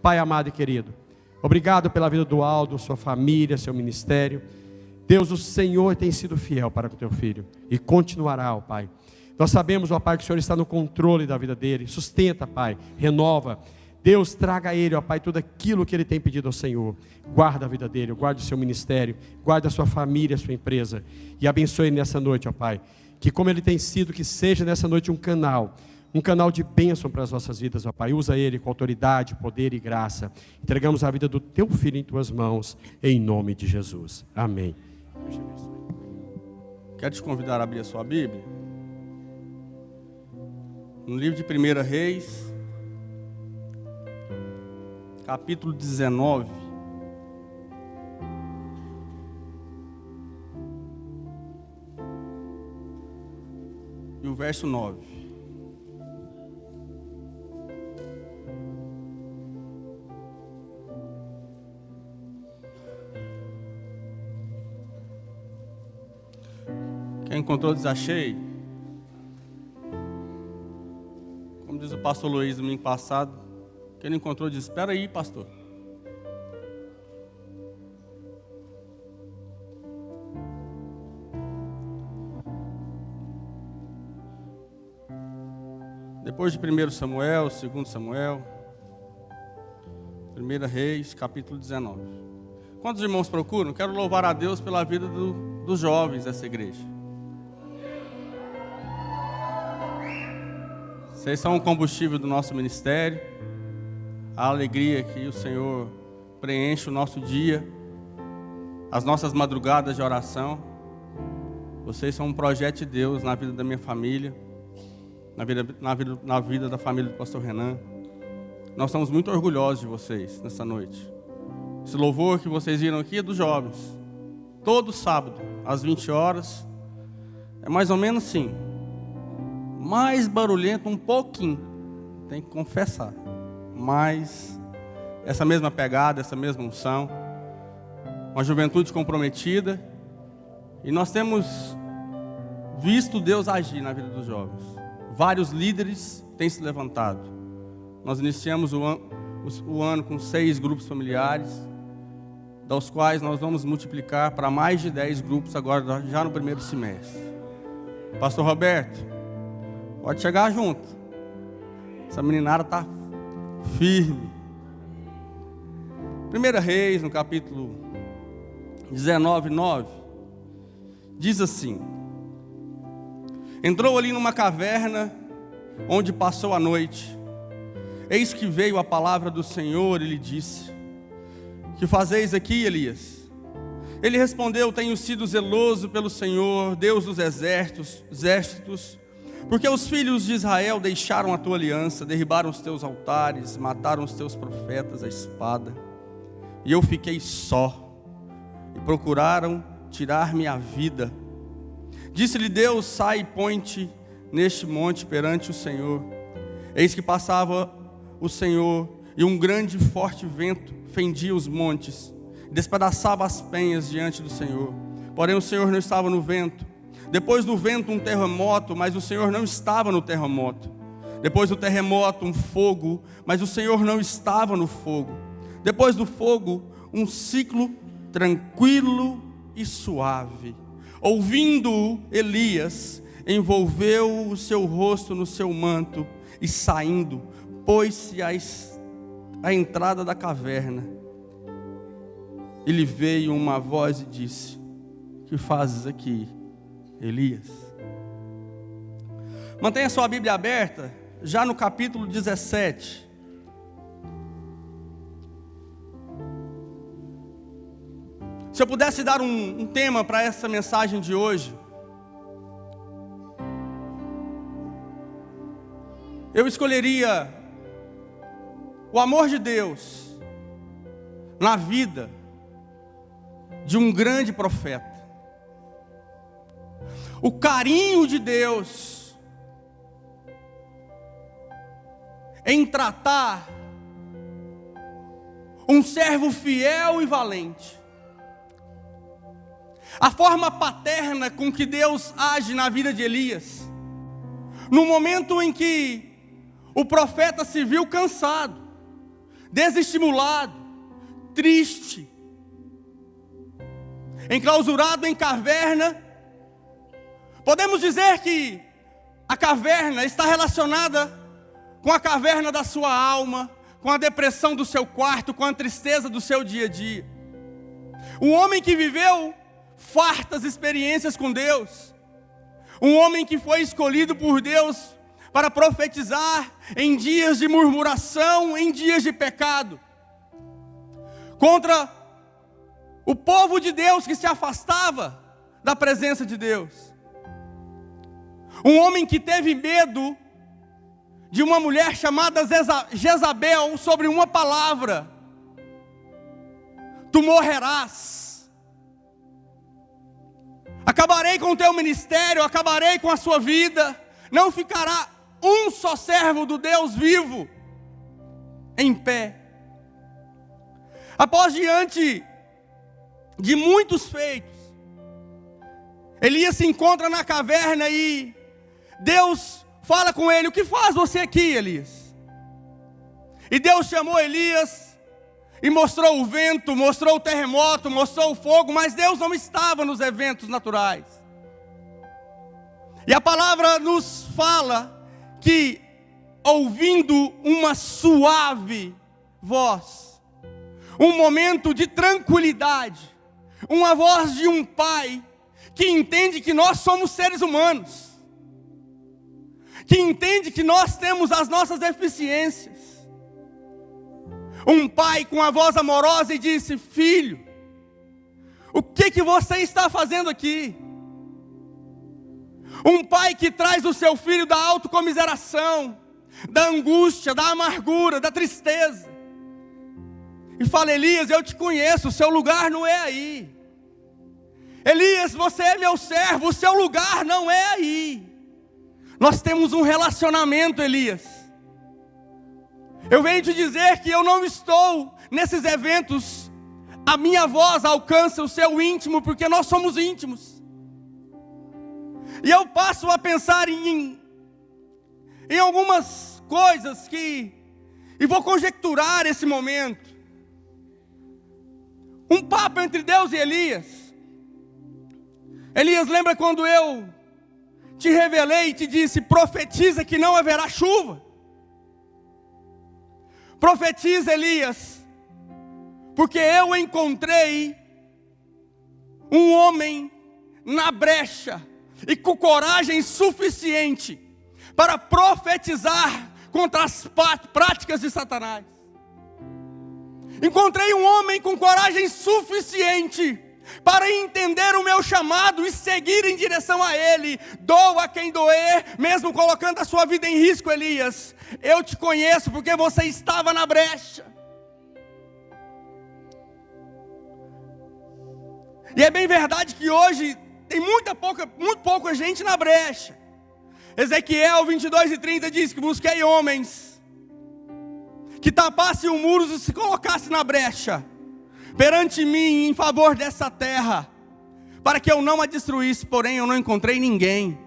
Pai amado e querido, obrigado pela vida do Aldo, sua família, seu ministério. Deus, o Senhor tem sido fiel para com teu filho e continuará, ó Pai. Nós sabemos, ó Pai, que o Senhor está no controle da vida dele. Sustenta, Pai, renova. Deus, traga a ele, ó Pai, tudo aquilo que ele tem pedido ao Senhor. Guarda a vida dele, guarda o seu ministério, guarda a sua família, a sua empresa. E abençoe ele nessa noite, ó Pai. Que como ele tem sido, que seja nessa noite um canal de bênção para as nossas vidas, ó Pai. Usa ele com autoridade, poder e graça. Entregamos a vida do teu filho em tuas mãos, em nome de Jesus. Amém. Quero te convidar a abrir a sua Bíblia. No livro de 1 Reis, capítulo 19. E o verso 9. Quem encontrou, desachei. Como diz o pastor Luiz domingo passado, quem não encontrou, diz: espera aí, pastor. Depois de 1 Samuel, 2 Samuel, 1 Reis, capítulo 19. Quantos irmãos procuram? Quero louvar a Deus pela vida dos jovens dessa igreja. Vocês são o combustível do nosso ministério. A alegria que o Senhor preenche o nosso dia, as nossas madrugadas de oração. Vocês são um projeto de Deus na vida da minha família, na vida da família do pastor Renan. Nós estamos muito orgulhosos de vocês nessa noite. Esse louvor que vocês viram aqui é dos jovens. Todo sábado, às 20 horas. É mais ou menos assim. Mais barulhento um pouquinho. Tem que confessar. Mas essa mesma pegada, essa mesma unção. Uma juventude comprometida. E nós temos visto Deus agir na vida dos jovens. Vários líderes têm se levantado. Nós iniciamos o ano com 6 grupos familiares, dos quais nós vamos multiplicar para mais de 10 grupos agora, já no primeiro semestre. Pastor Roberto, pode chegar junto. Essa meninada está firme. 1 Reis, no capítulo 19, 9, diz assim: entrou ali numa caverna, onde passou a noite. Eis que veio a palavra do Senhor e lhe disse: que fazeis aqui, Elias? Ele respondeu: tenho sido zeloso pelo Senhor, Deus dos exércitos, porque os filhos de Israel deixaram a tua aliança, derribaram os teus altares, mataram os teus profetas à espada, e eu fiquei só, e procuraram tirar-me a vida. Disse-lhe Deus: sai e põe-te neste monte perante o Senhor. Eis que passava o Senhor, e um grande e forte vento fendia os montes, despedaçava as penhas diante do Senhor. Porém o Senhor não estava no vento. Depois do vento um terremoto, mas o Senhor não estava no terremoto. Depois do terremoto um fogo, mas o Senhor não estava no fogo. Depois do fogo um ciclo tranquilo e suave. Ouvindo Elias, envolveu o seu rosto no seu manto e saindo, pôs-se à entrada da caverna. E lhe veio uma voz e disse: que fazes aqui, Elias? Mantenha sua Bíblia aberta, já no capítulo 17. Se eu pudesse dar um tema para essa mensagem de hoje, eu escolheria o amor de Deus na vida de um grande profeta. O carinho de Deus em tratar um servo fiel e valente. A forma paterna com que Deus age na vida de Elias, no momento em que o profeta se viu cansado, desestimulado, triste, enclausurado em caverna. Podemos dizer que a caverna está relacionada com a caverna da sua alma, com a depressão do seu quarto, com a tristeza do seu dia a dia. Um homem que viveu fartas experiências com Deus, um homem que foi escolhido por Deus para profetizar em dias de murmuração, em dias de pecado, contra o povo de Deus que se afastava da presença de Deus. Um homem que teve medo de uma mulher chamada Jezabel sobre uma palavra: tu morrerás. Acabarei com o teu ministério, acabarei com a sua vida. Não ficará um só servo do Deus vivo em pé. Após diante de muitos feitos, Elias se encontra na caverna e Deus fala com ele: o que faz você aqui, Elias? E Deus chamou Elias e mostrou o vento, mostrou o terremoto, mostrou o fogo, mas Deus não estava nos eventos naturais. E a palavra nos fala que, ouvindo uma suave voz, um momento de tranquilidade, uma voz de um pai que entende que nós somos seres humanos, que entende que nós temos as nossas deficiências. Um pai com a voz amorosa e disse: filho, o que você está fazendo aqui? Um pai que traz o seu filho da autocomiseração, da angústia, da amargura, da tristeza, e fala: Elias, eu te conheço, o seu lugar não é aí. Elias, você é meu servo, o seu lugar não é aí. Nós temos um relacionamento, Elias. Eu venho te dizer que eu não estou nesses eventos, a minha voz alcança o seu íntimo, porque nós somos íntimos. E eu passo a pensar em algumas coisas e vou conjecturar esse momento. Um papo entre Deus e Elias. Elias, lembra quando eu te revelei e te disse: profetiza que não haverá chuva? Profetiza, Elias, porque eu encontrei um homem na brecha e com coragem suficiente para profetizar contra as práticas de Satanás. Encontrei um homem com coragem suficiente para entender o meu chamado e seguir em direção a Ele. Doa quem doer, mesmo colocando a sua vida em risco, Elias. Eu te conheço porque você estava na brecha. E é bem verdade que hoje tem muito pouca gente na brecha. Ezequiel 22:30 diz que busquei homens que tapassem o muro e se colocassem na brecha perante mim em favor dessa terra, para que eu não a destruísse, porém eu não encontrei ninguém.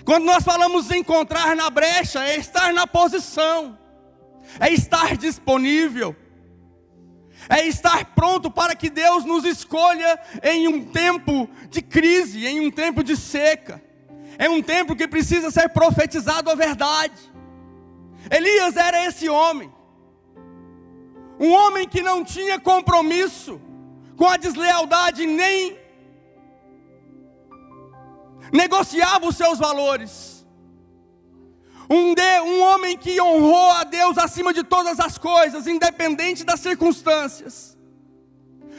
Quando nós falamos em encontrar na brecha, é estar na posição, é estar disponível, é estar pronto para que Deus nos escolha em um tempo de crise, em um tempo de seca, é um tempo que precisa ser profetizado a verdade. Elias era esse homem, um homem que não tinha compromisso com a deslealdade, nem negociava os seus valores. Um homem que honrou a Deus acima de todas as coisas, independente das circunstâncias.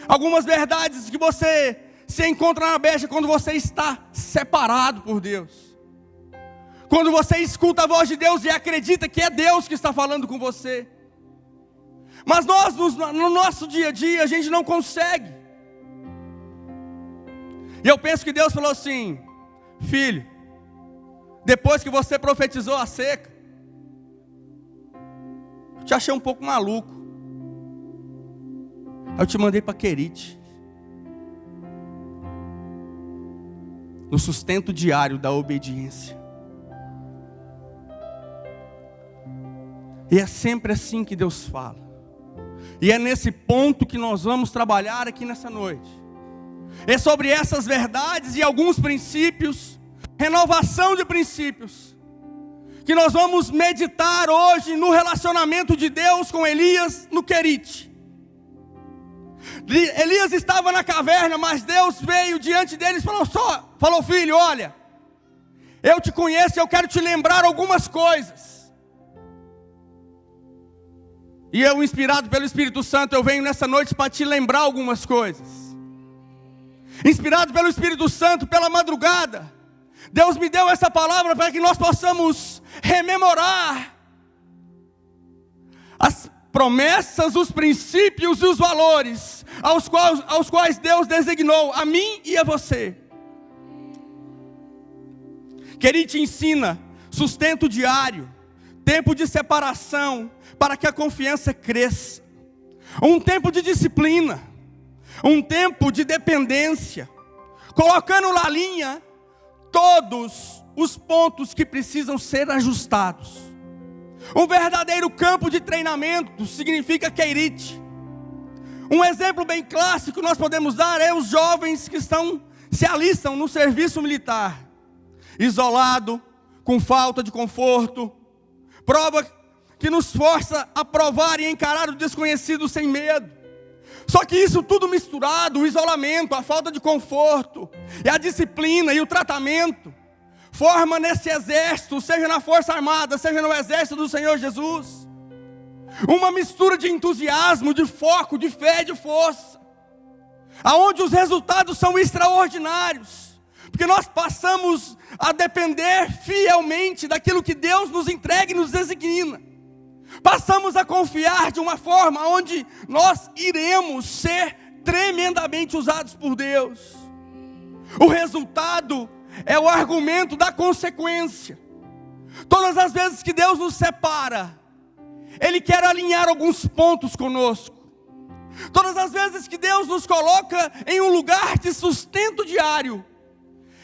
Algumas verdades que você se encontra na brecha quando você está separado por Deus. Quando você escuta a voz de Deus e acredita que é Deus que está falando com você. Mas nós, no nosso dia a dia, a gente não consegue. E eu penso que Deus falou assim: filho, depois que você profetizou a seca, eu te achei um pouco maluco. Eu te mandei para Querite, no sustento diário da obediência. E é sempre assim que Deus fala. E é nesse ponto que nós vamos trabalhar aqui nessa noite. É sobre essas verdades e alguns princípios, renovação de princípios, que nós vamos meditar hoje no relacionamento de Deus com Elias no Querite. Elias estava na caverna, mas Deus veio diante deles e falou: filho, olha, eu te conheço e eu quero te lembrar algumas coisas. E eu, inspirado pelo Espírito Santo, eu venho nessa noite para te lembrar algumas coisas. Inspirado pelo Espírito Santo, pela madrugada, Deus me deu essa palavra para que nós possamos rememorar as promessas, os princípios e os valores aos quais Deus designou a mim e a você. Querite ensina sustento diário, tempo de separação, para que a confiança cresça, um tempo de disciplina, um tempo de dependência, colocando na linha todos os pontos que precisam ser ajustados. Um verdadeiro campo de treinamento significa Querite. Um exemplo bem clássico que nós podemos dar é os jovens que se alistam no serviço militar, isolado, com falta de conforto, prova que nos força a provar e encarar o desconhecido sem medo. Só que isso tudo misturado, o isolamento, a falta de conforto, e a disciplina e o tratamento, forma nesse exército, seja na força armada, seja no exército do Senhor Jesus, uma mistura de entusiasmo, de foco, de fé, de força, aonde os resultados são extraordinários, porque nós passamos a depender fielmente daquilo que Deus nos entrega e nos designa. Passamos a confiar de uma forma onde nós iremos ser tremendamente usados por Deus. O resultado é o argumento da consequência. Todas as vezes que Deus nos separa, Ele quer alinhar alguns pontos conosco. Todas as vezes que Deus nos coloca em um lugar de sustento diário,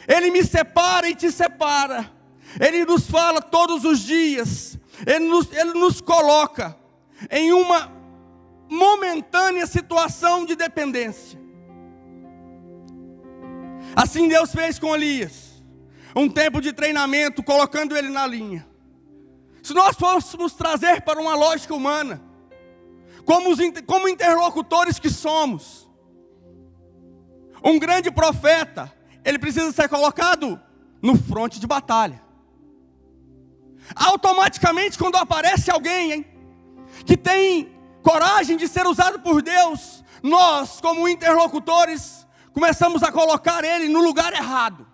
Ele me separa e te separa. Ele nos fala todos os dias. Ele nos coloca em uma momentânea situação de dependência. Assim Deus fez com Elias. Um tempo de treinamento, colocando ele na linha. Se nós fôssemos trazer para uma lógica humana, como interlocutores que somos, um grande profeta, ele precisa ser colocado no fronte de batalha. Automaticamente, quando aparece alguém que tem coragem de ser usado por Deus, nós, como interlocutores, começamos a colocar ele no lugar errado.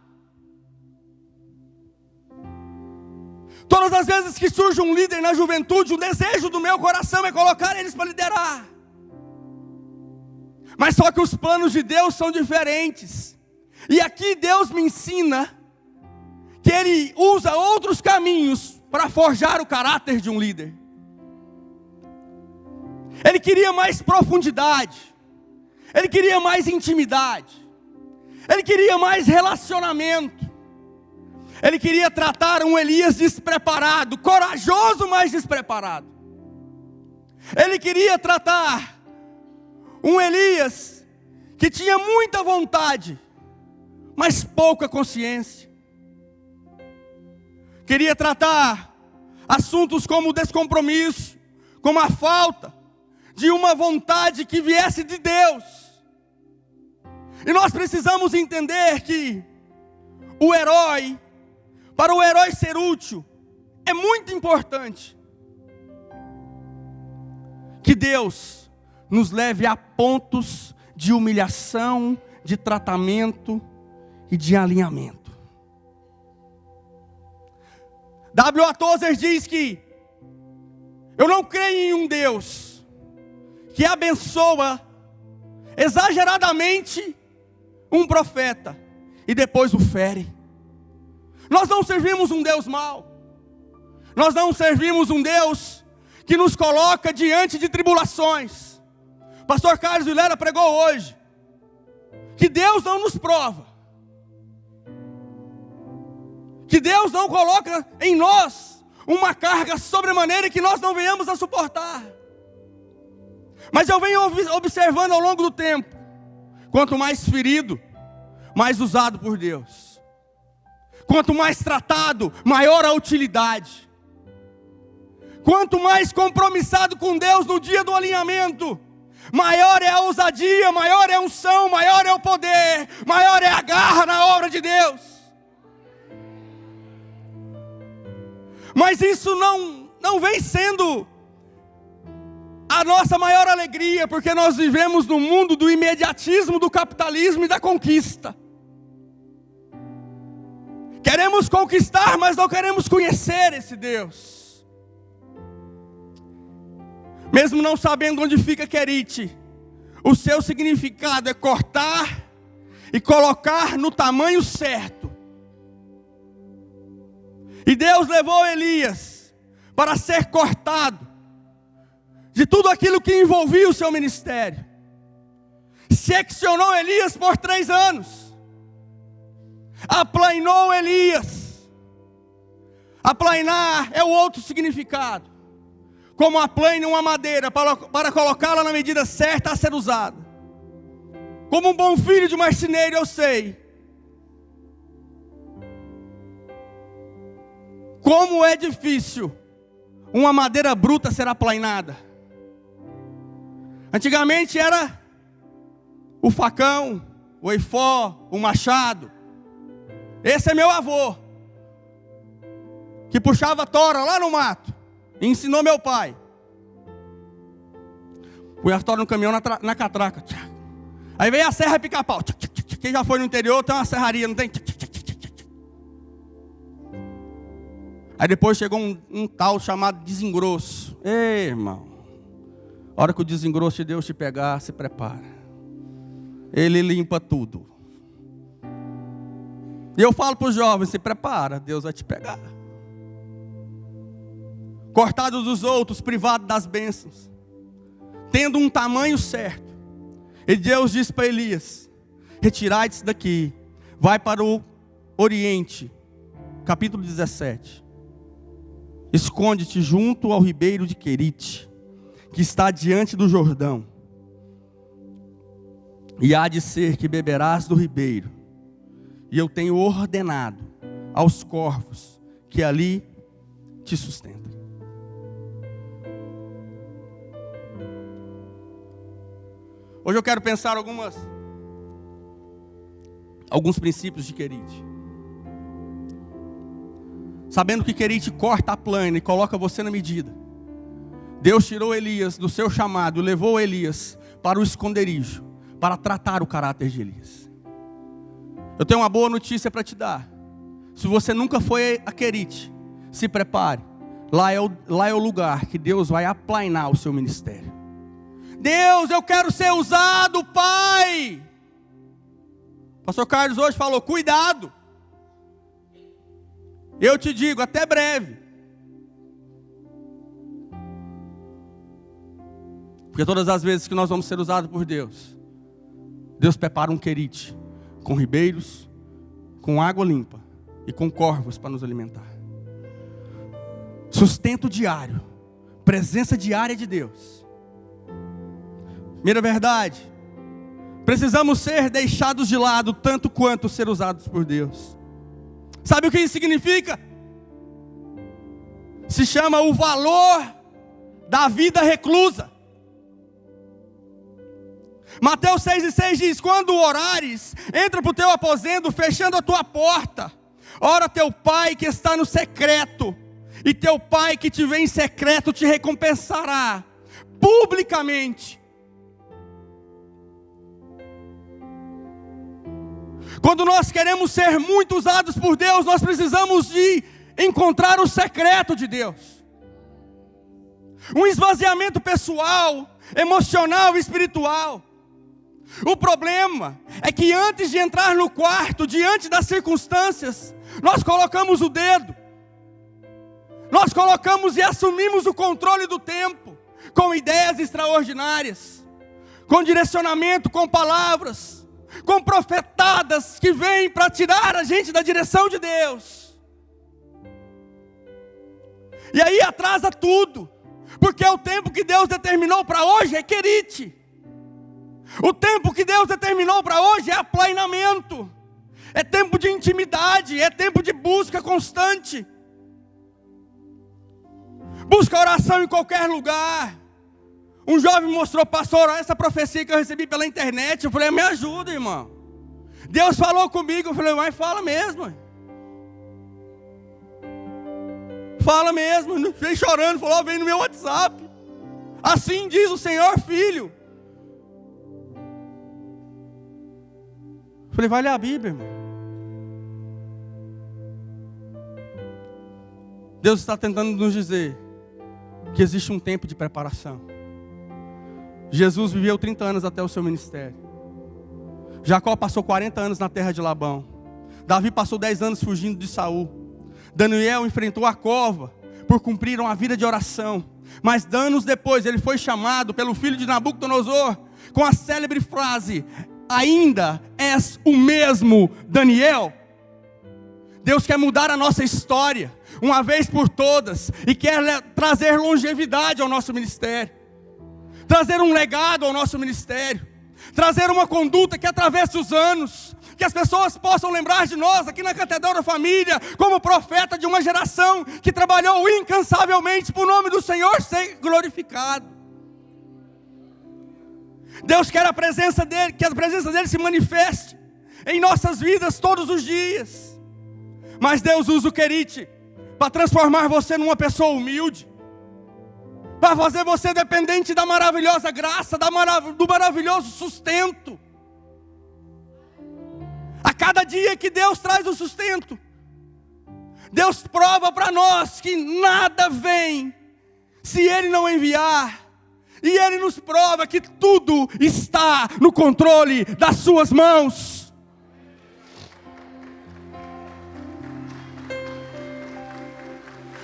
Todas as vezes que surge um líder na juventude, o desejo do meu coração é colocar eles para liderar. Mas só que os planos de Deus são diferentes. E aqui Deus me ensina que Ele usa outros caminhos para forjar o caráter de um líder. Ele queria mais profundidade. Ele queria mais intimidade. Ele queria mais relacionamento. Ele queria tratar um Elias despreparado, corajoso, mas despreparado. Ele queria tratar um Elias que tinha muita vontade, mas pouca consciência. Queria tratar assuntos como o descompromisso, como a falta de uma vontade que viesse de Deus. E nós precisamos entender que para o herói ser útil, é muito importante que Deus nos leve a pontos de humilhação, de tratamento e de alinhamento. W.A. Tozer diz que eu não creio em um Deus que abençoa exageradamente um profeta e depois o fere. Nós não servimos um Deus mau. Nós não servimos um Deus que nos coloca diante de tribulações. Pastor Carlos Vilela pregou hoje que Deus não nos prova, que Deus não coloca em nós uma carga sobremaneira que nós não venhamos a suportar. Mas eu venho observando ao longo do tempo, quanto mais ferido, mais usado por Deus. Quanto mais tratado, maior a utilidade. Quanto mais compromissado com Deus no dia do alinhamento, maior é a ousadia, maior é a unção, maior é o poder, maior é a garra na obra de Deus. Mas isso não vem sendo a nossa maior alegria, porque nós vivemos no mundo do imediatismo, do capitalismo e da conquista. Queremos conquistar, mas não queremos conhecer esse Deus. Mesmo não sabendo onde fica Querite, o seu significado é cortar e colocar no tamanho certo. E Deus levou Elias para ser cortado de tudo aquilo que envolvia o seu ministério. Seccionou Elias por 3 anos. Aplainou Elias. Aplainar é o outro significado. Como aplaina uma madeira para colocá-la na medida certa a ser usada. Como um bom filho de marceneiro eu sei como é difícil uma madeira bruta ser aplainada. Antigamente era o facão, o eifó, o machado. Esse é meu avô, que puxava tora lá no mato e ensinou meu pai. Põe a tora no caminhão na catraca. Aí veio a serra pica-pau. Quem já foi no interior tem uma serraria, não tem? Aí depois chegou um tal chamado desengroço. Ei, irmão, a hora que o desengroço de Deus te pegar, se prepara. Ele limpa tudo. E eu falo para os jovens, se prepara, Deus vai te pegar. Cortado dos outros, privado das bênçãos, tendo um tamanho certo. E Deus disse para Elias: retirai-te daqui, vai para o Oriente. Capítulo 17. Esconde-te junto ao ribeiro de Querite, que está diante do Jordão. E há de ser que beberás do ribeiro. E eu tenho ordenado aos corvos que ali te sustentem. Hoje eu quero pensar alguns princípios de Querite. Sabendo que Querite corta a plana e coloca você na medida. Deus tirou Elias do seu chamado e levou Elias para o esconderijo, para tratar o caráter de Elias. Eu tenho uma boa notícia para te dar. Se você nunca foi a Querite, se prepare. Lá é o lugar que Deus vai aplainar o seu ministério. Deus, eu quero ser usado, Pai. O pastor Carlos hoje falou, cuidado. Eu te digo, até breve. Porque todas as vezes que nós vamos ser usados por Deus, Deus prepara um Querite com ribeiros, com água limpa e com corvos para nos alimentar. Sustento diário, presença diária de Deus. Primeira verdade, precisamos ser deixados de lado tanto quanto ser usados por Deus. Sabe o que isso significa? Se chama o valor da vida reclusa. Mateus 6,6 diz, quando orares, entra para o teu aposento, fechando a tua porta. Ora teu Pai que está no secreto, e teu Pai que te vê em secreto te recompensará publicamente. Quando nós queremos ser muito usados por Deus, nós precisamos de encontrar o secreto de Deus. Um esvaziamento pessoal, emocional e espiritual. O problema é que antes de entrar no quarto, diante das circunstâncias, nós colocamos o dedo. Nós colocamos e assumimos o controle do tempo, com ideias extraordinárias, com direcionamento, com palavras, com profetadas que vêm para tirar a gente da direção de Deus. E aí atrasa tudo. Porque o tempo que Deus determinou para hoje é querite. O tempo que Deus determinou para hoje é aplainamento. É tempo de intimidade, é tempo de busca constante. Busca oração em qualquer lugar. Um jovem me mostrou, pastor, olha essa profecia que eu recebi pela internet. Eu falei, me ajuda, irmão. Deus falou comigo. Eu falei, mas fala mesmo. Fala mesmo. Veio chorando, falou, vem no meu WhatsApp. Assim diz o Senhor, filho. Eu falei, vai ler a Bíblia, irmão. Deus está tentando nos dizer que existe um tempo de preparação. Jesus viveu 30 anos até o seu ministério. Jacó passou 40 anos na terra de Labão. Davi passou 10 anos fugindo de Saul. Daniel enfrentou a cova por cumprir uma vida de oração. Mas anos depois ele foi chamado pelo filho de Nabucodonosor com a célebre frase: ainda és o mesmo Daniel? Deus quer mudar a nossa história uma vez por todas e quer trazer longevidade ao nosso ministério, trazer um legado ao nosso ministério, trazer uma conduta que atravesse os anos, que as pessoas possam lembrar de nós aqui na Catedral da Família como profeta de uma geração que trabalhou incansavelmente para o nome do Senhor ser glorificado. Deus quer a presença dEle, que a presença dEle se manifeste em nossas vidas todos os dias. Mas Deus usa o querite para transformar você numa pessoa humilde, para fazer você dependente da maravilhosa graça, do maravilhoso sustento. A cada dia que Deus traz o sustento, Deus prova para nós que nada vem se Ele não enviar. E Ele nos prova que tudo está no controle das suas mãos.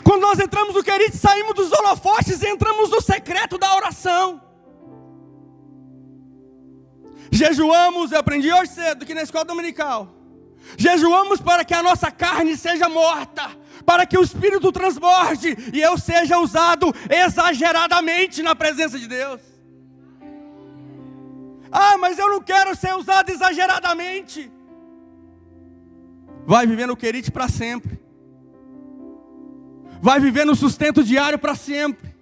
Quando nós entramos no querite, saímos dos holofotes e entramos no secreto da oração. Jejuamos, eu aprendi hoje cedo aqui na escola dominical. Jejuamos para que a nossa carne seja morta, para que o Espírito transborde e eu seja usado exageradamente na presença de Deus. Ah, mas eu não quero ser usado exageradamente. Vai viver no querite para sempre. Vai viver no sustento diário para sempre.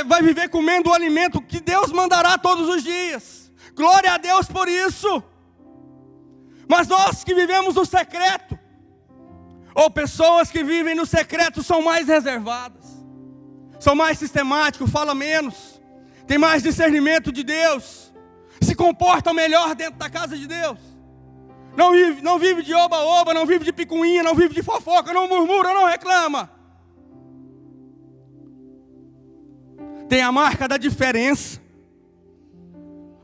Vai viver comendo o alimento que Deus mandará todos os dias. Glória a Deus por isso. Mas nós que vivemos no secreto, ou pessoas que vivem no secreto, são mais reservadas, são mais sistemáticos, falam menos, tem mais discernimento de Deus, se comportam melhor dentro da casa de Deus. Não vive de oba-oba, não vive de picuinha, não vive de fofoca, não murmura, não reclama. Tem a marca da diferença.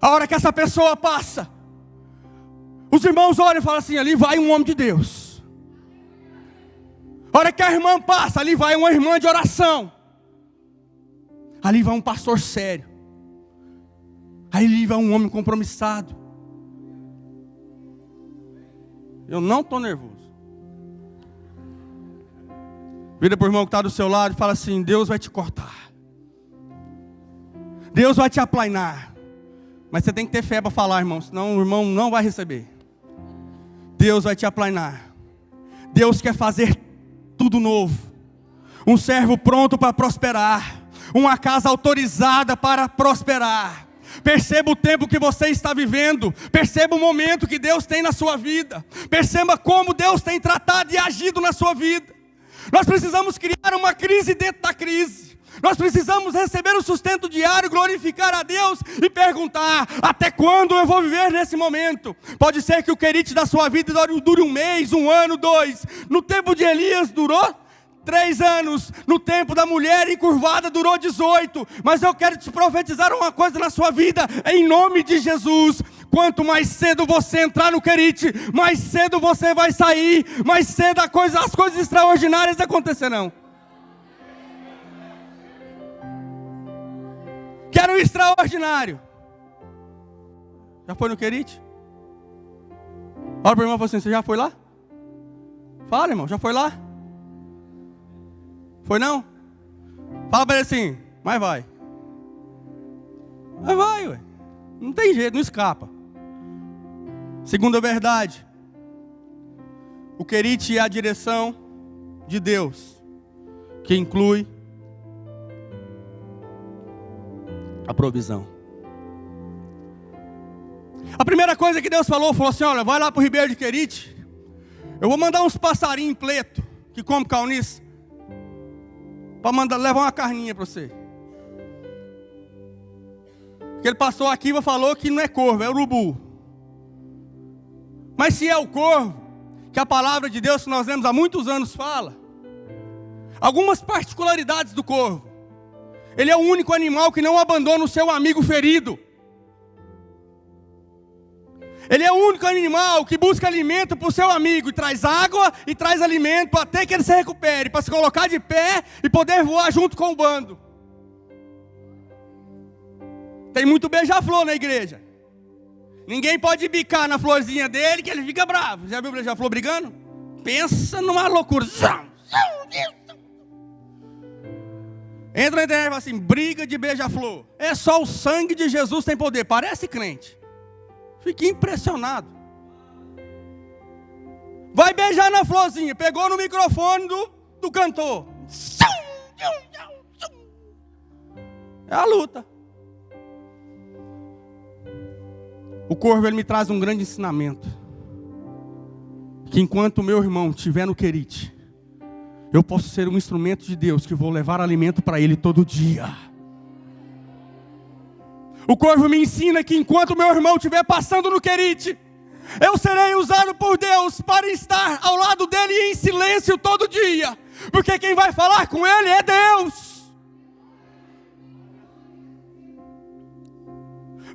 A hora que essa pessoa passa, os irmãos olham e falam assim, ali vai um homem de Deus. A hora que a irmã passa, ali vai uma irmã de oração. Ali vai um pastor sério. Ali vai um homem compromissado. Eu não estou nervoso. Vira para o irmão que está do seu lado e fala assim, Deus vai te cortar. Deus vai te aplainar. Mas você tem que ter fé para falar, irmão, senão o irmão não vai receber. Deus vai te aplainar. Deus quer fazer tudo novo. Um servo pronto para prosperar. Uma casa autorizada para prosperar. Perceba o tempo que você está vivendo. Perceba o momento que Deus tem na sua vida. Perceba como Deus tem tratado e agido na sua vida. Nós precisamos criar uma crise dentro da crise. Nós precisamos receber o sustento diário, glorificar a Deus e perguntar, até quando eu vou viver nesse momento? Pode ser que o querite da sua vida dure um mês, 1 ano, 2. No tempo de Elias durou 3 anos, no tempo da mulher encurvada durou 18, mas eu quero te profetizar uma coisa na sua vida, em nome de Jesus, quanto mais cedo você entrar no querite, mais cedo você vai sair, mais cedo as coisas extraordinárias acontecerão. Quero o extraordinário. Já foi no querite? Olha para o irmão e fala assim, você já foi lá? Fala, irmão, já foi lá? Foi não? Fala para ele assim, mas vai. Mas vai, ué. Não tem jeito, não escapa. Segunda verdade. O querite é a direção de Deus, que inclui a provisão. A primeira coisa que Deus falou assim, olha, vai lá para o Ribeiro de Querite. Eu vou mandar uns passarinhos preto que come calnice, para levar uma carninha para você. Porque ele passou aqui e falou que não é corvo, é urubu. Mas se é o corvo, que a palavra de Deus que nós lemos há muitos anos fala, algumas particularidades do corvo. Ele é o único animal que não abandona o seu amigo ferido. Ele é o único animal que busca alimento para o seu amigo, e traz água e traz alimento até que ele se recupere, para se colocar de pé e poder voar junto com o bando. Tem muito beija-flor na igreja. Ninguém pode bicar na florzinha dele que ele fica bravo. Já viu o beija-flor brigando? Pensa numa loucura. Entra na internet e fala assim, briga de beija-flor. É só o sangue de Jesus tem poder. Parece crente. Fiquei impressionado. Vai beijar na florzinha. Pegou no microfone do cantor. É a luta. O corvo ele me traz um grande ensinamento. Que enquanto o meu irmão estiver no querite, eu posso ser um instrumento de Deus que vou levar alimento para ele todo dia. O corvo me ensina que enquanto o meu irmão estiver passando no querite, eu serei usado por Deus para estar ao lado dele em silêncio todo dia. Porque quem vai falar com ele é Deus.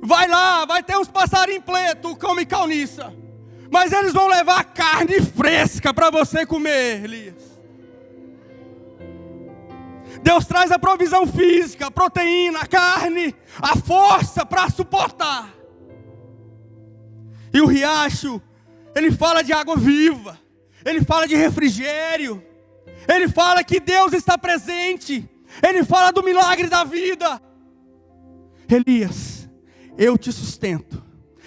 Vai lá, vai ter uns passarinhos pretos, come calniça. Mas eles vão levar carne fresca para você comer, Elias. Deus traz a provisão física, a proteína, a carne, a força para suportar. E o riacho, ele fala de água viva, ele fala de refrigério, ele fala que Deus está presente, ele fala do milagre da vida. Elias, eu te sustento,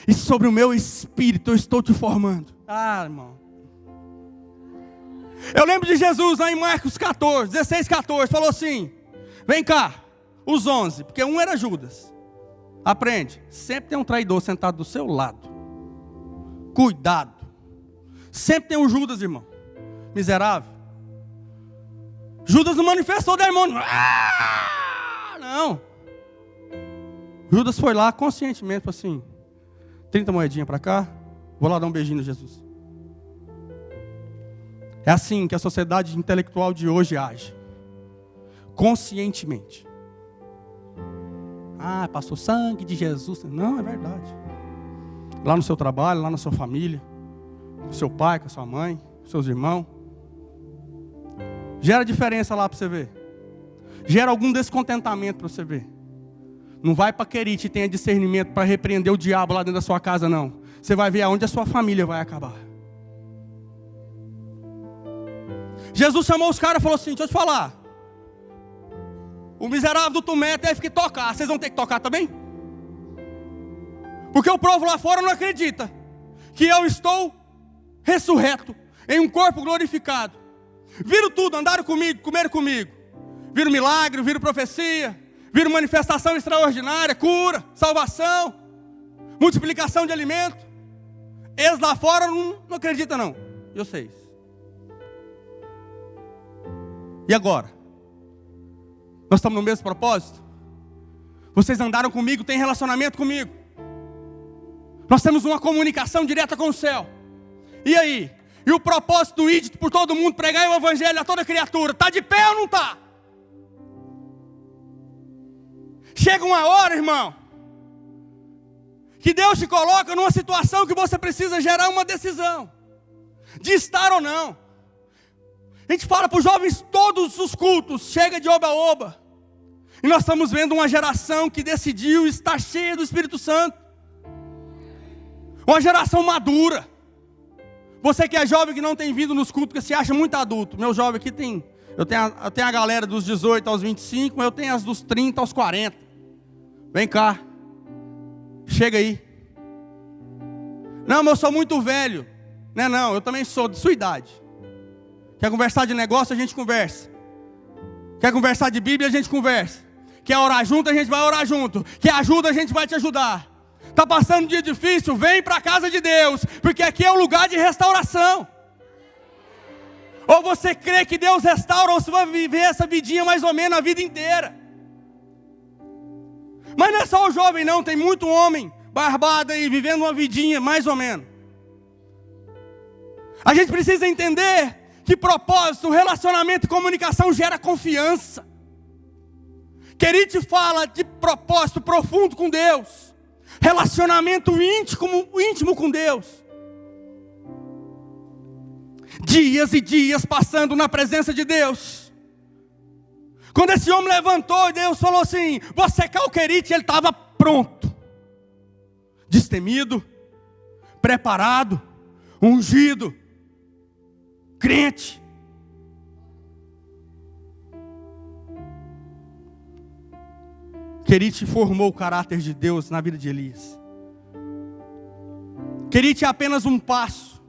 e sobre o meu espírito eu estou te formando. Ah, irmão. Eu lembro de Jesus lá em Marcos 14, 16, 14, falou assim, vem cá, os 11, porque um era Judas. Aprende, sempre tem um traidor sentado do seu lado. Cuidado. Sempre tem um Judas, irmão. Miserável. Judas não manifestou demônio. Não. Judas foi lá conscientemente, falou assim, 30 moedinhas para cá, vou lá dar um beijinho no Jesus. É assim que a sociedade intelectual de hoje age. Conscientemente. Ah, passou sangue de Jesus. Não, é verdade. Lá no seu trabalho, lá na sua família, com seu pai, com a sua mãe, com seus irmãos. Gera diferença lá para você ver. Gera algum descontentamento para você ver. Não vai para Querite e tenha discernimento para repreender o diabo lá dentro da sua casa, não. Você vai ver aonde a sua família vai acabar. Jesus chamou os caras e falou assim, deixa eu te falar. O miserável do Tomé teve que tocar. Vocês vão ter que tocar também? Porque o povo lá fora não acredita que eu estou ressurreto em um corpo glorificado. Viram tudo, andaram comigo, comeram comigo. Viram milagre, viram profecia, viram manifestação extraordinária, cura, salvação, multiplicação de alimento. Eles lá fora não acreditam não. Eu sei. E agora? Nós estamos no mesmo propósito? Vocês andaram comigo, têm relacionamento comigo. Nós temos uma comunicação direta com o céu. E aí? E o propósito do ídito por todo mundo, pregar o evangelho a toda criatura, está de pé ou não está? Chega uma hora, irmão, que Deus te coloca numa situação que você precisa gerar uma decisão, de estar ou não. A gente fala para os jovens todos os cultos, chega de oba-oba. E nós estamos vendo uma geração que decidiu estar cheia do Espírito Santo. Uma geração madura. Você que é jovem que não tem vindo nos cultos, que se acha muito adulto. Meu jovem aqui tem Eu tenho a galera dos 18 aos 25, mas eu tenho as dos 30 aos 40. Vem cá. Chega aí. Não, mas eu sou muito velho. Não, eu também sou de sua idade. Quer conversar de negócio, a gente conversa. Quer conversar de Bíblia, a gente conversa. Quer orar junto, a gente vai orar junto. Quer ajuda, a gente vai te ajudar. Está passando um dia difícil, vem para a casa de Deus, porque aqui é o lugar de restauração. Ou você crê que Deus restaura, ou você vai viver essa vidinha mais ou menos a vida inteira. Mas não é só o jovem não, tem muito homem barbado aí, vivendo uma vidinha mais ou menos. A gente precisa entender que propósito, relacionamento e comunicação gera confiança. Querite fala de propósito profundo com Deus, relacionamento íntimo com Deus. Dias e dias passando na presença de Deus. Quando esse homem levantou, Deus falou assim: você quer o querite? Ele estava pronto, destemido, preparado, ungido, crente. Querite formou o caráter de Deus na vida de Elias. Querite é apenas um passo,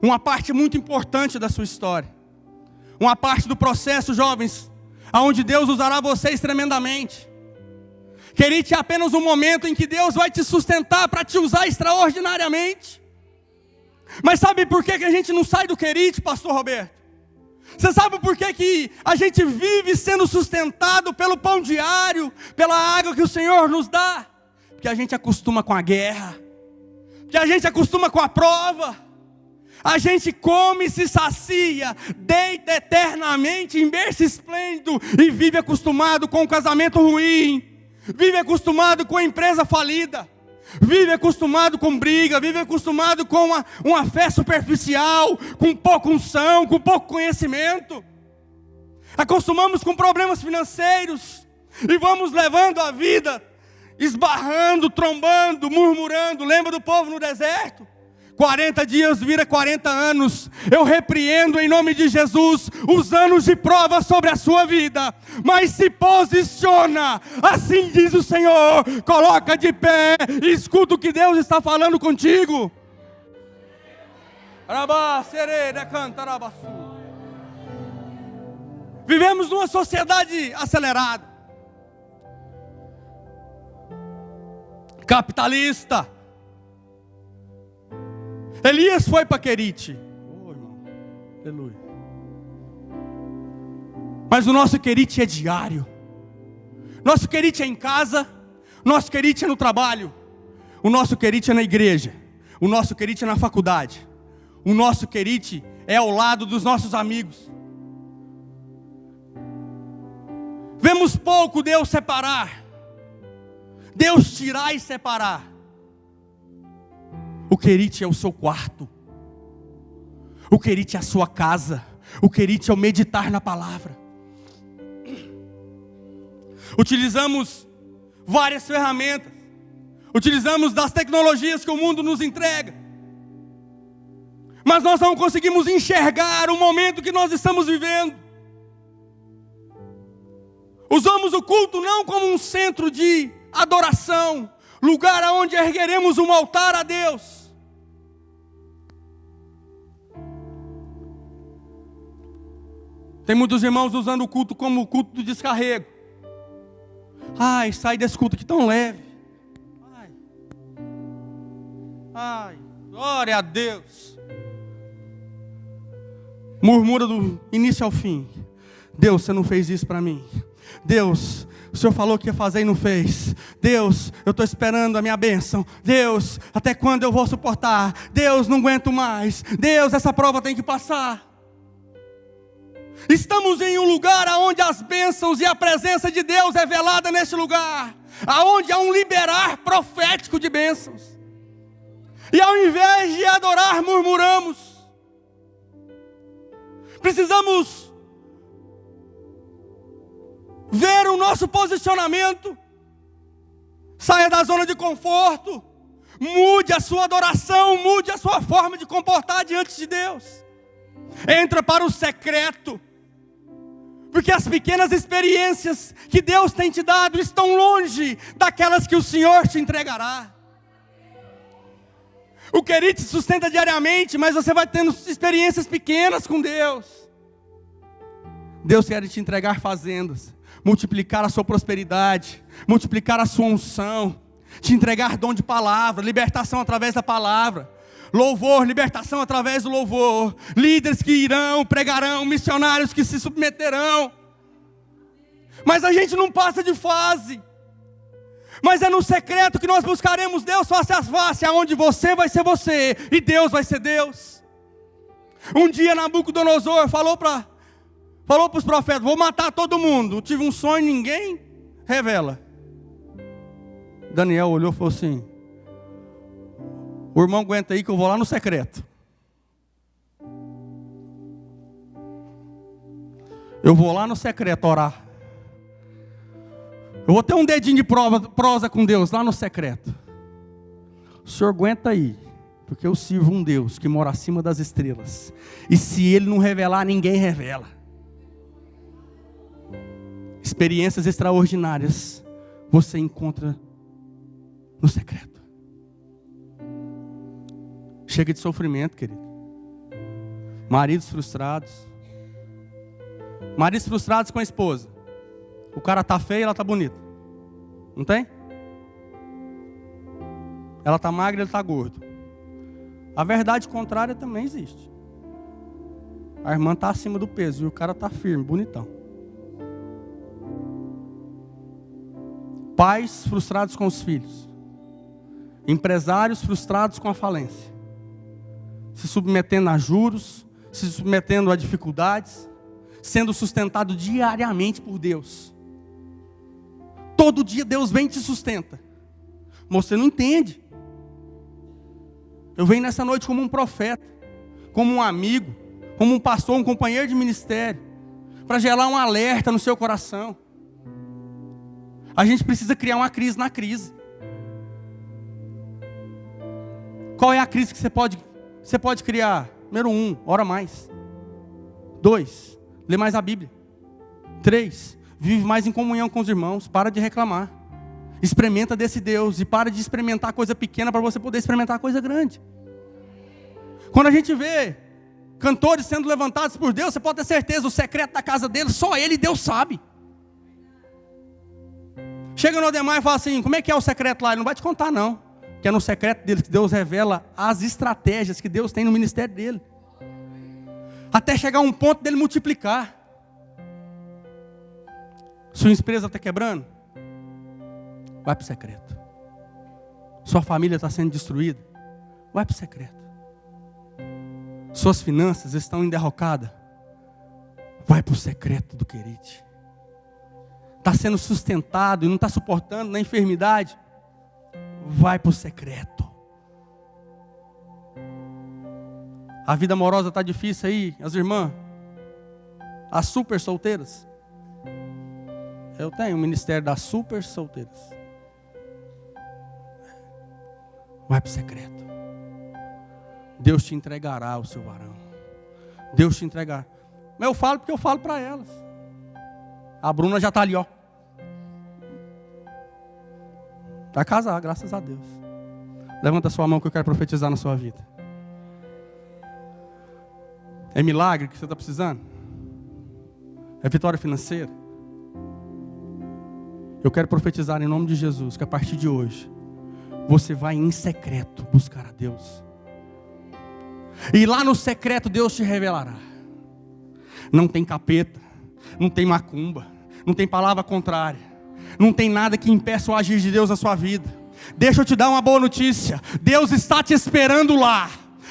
uma parte muito importante da sua história, uma parte do processo, jovens, aonde Deus usará vocês tremendamente. Querite é apenas um momento em que Deus vai te sustentar para te usar extraordinariamente. Mas sabe por que a gente não sai do querite, pastor Roberto? Você sabe por que a gente vive sendo sustentado pelo pão diário, pela água que o Senhor nos dá? Porque a gente acostuma com a guerra, porque a gente acostuma com a prova. A gente come e se sacia, deita eternamente em berço esplêndido e vive acostumado com o casamento ruim, vive acostumado com a empresa falida, vive acostumado com briga, vive acostumado com uma fé superficial, com pouca unção, com pouco conhecimento. Acostumamos com problemas financeiros e vamos levando a vida, esbarrando, trombando, murmurando. Lembra do povo no deserto? 40 dias vira 40 anos. Eu repreendo em nome de Jesus os anos de prova sobre a sua vida, mas se posiciona, assim diz o Senhor. Coloca de pé e escuta o que Deus está falando contigo. Vivemos numa sociedade acelerada, capitalista. Elias foi para Querite. Oh, irmão. Aleluia. Mas o nosso Querite é diário. Nosso Querite é em casa. Nosso Querite é no trabalho. O nosso Querite é na igreja. O nosso Querite é na faculdade. O nosso Querite é ao lado dos nossos amigos. Vemos pouco Deus separar, Deus tirar e separar. O querite é o seu quarto, o querite é a sua casa, o querite é o meditar na palavra. Utilizamos várias ferramentas, utilizamos das tecnologias que o mundo nos entrega, mas nós não conseguimos enxergar o momento que nós estamos vivendo. Usamos o culto não como um centro de adoração, lugar onde ergueremos um altar a Deus. Tem muitos irmãos usando o culto como o culto do descarrego. Ai, sai desse culto aqui tão leve. Ai, glória a Deus. Murmura do início ao fim. Deus, você não fez isso para mim. Deus, o Senhor falou que ia fazer e não fez. Deus, eu estou esperando a minha bênção. Deus, até quando eu vou suportar? Deus, não aguento mais. Deus, essa prova tem que passar. Estamos em um lugar onde as bênçãos e a presença de Deus é velada neste lugar, aonde há um liberar profético de bênçãos. E ao invés de adorar, murmuramos. Precisamos ver o nosso posicionamento. Saia da zona de conforto. Mude a sua adoração, mude a sua forma de comportar diante de Deus. Entra para o secreto. Porque as pequenas experiências que Deus tem te dado estão longe daquelas que o Senhor te entregará. O querido te sustenta diariamente, mas você vai tendo experiências pequenas com Deus. Deus quer te entregar fazendas, multiplicar a sua prosperidade, multiplicar a sua unção, te entregar dom de palavra, libertação através da palavra, louvor, libertação através do louvor, líderes que irão, pregarão, missionários que se submeterão. Mas a gente não passa de fase. Mas é no secreto que nós buscaremos Deus face a face, aonde você vai ser você e Deus vai ser Deus. Um dia Nabucodonosor falou para os profetas: vou matar todo mundo. Eu tive um sonho, ninguém revela. Daniel olhou e falou assim: o irmão aguenta aí que eu vou lá no secreto. Eu vou lá no secreto orar. Eu vou ter um dedinho de prosa com Deus lá no secreto. O senhor aguenta aí, porque eu sirvo um Deus que mora acima das estrelas. E se Ele não revelar, ninguém revela. Experiências extraordinárias você encontra no secreto. Chega de sofrimento, querido. Maridos frustrados. Maridos frustrados com a esposa. O cara tá feio, ela tá bonita. Não tem? Ela tá magra, ele tá gordo. A verdade contrária também existe. A irmã tá acima do peso e o cara tá firme, bonitão. Pais frustrados com os filhos. Empresários frustrados com a falência. Se submetendo a juros, se submetendo a dificuldades, sendo sustentado diariamente por Deus. Todo dia Deus vem e te sustenta. Mas você não entende. Eu venho nessa noite como um profeta, como um amigo, como um pastor, um companheiro de ministério, para gerar um alerta no seu coração. A gente precisa criar uma crise na crise. Qual é a crise que você pode criar? Número 1, ora mais. 2, lê mais a Bíblia. 3, vive mais em comunhão com os irmãos. Para de reclamar. Experimenta desse Deus e para de experimentar coisa pequena para você poder experimentar coisa grande. Quando a gente vê cantores sendo levantados por Deus, você pode ter certeza, o secreto da casa dele, só ele e Deus sabe. Chega no Ademar e fala assim: como é que é o secreto lá? Ele não vai te contar não. Que é no secreto dele que Deus revela as estratégias que Deus tem no ministério dele. Até chegar a um ponto dele multiplicar. Sua empresa está quebrando? Vai para o secreto. Sua família está sendo destruída? Vai para o secreto. Suas finanças estão enderrocadas? Vai para o secreto do querido. Está sendo sustentado e não está suportando na enfermidade? Vai para o secreto. A vida amorosa está difícil aí, as irmãs, as super solteiras. Eu tenho o ministério das super solteiras. Vai para o secreto. Deus te entregará o seu varão. Deus te entregará. Mas eu falo porque eu falo para elas. A Bruna já está ali, ó. Vai casar, graças a Deus. Levanta a sua mão que eu quero profetizar na sua vida. É milagre que você está precisando? É vitória financeira? Eu quero profetizar em nome de Jesus que a partir de hoje você vai em secreto buscar a Deus. E lá no secreto Deus te revelará. Não tem capeta, não tem macumba, não tem palavra contrária, não tem nada que impeça o agir de Deus na sua vida. Deixa eu te dar uma boa notícia. Deus está te esperando lá.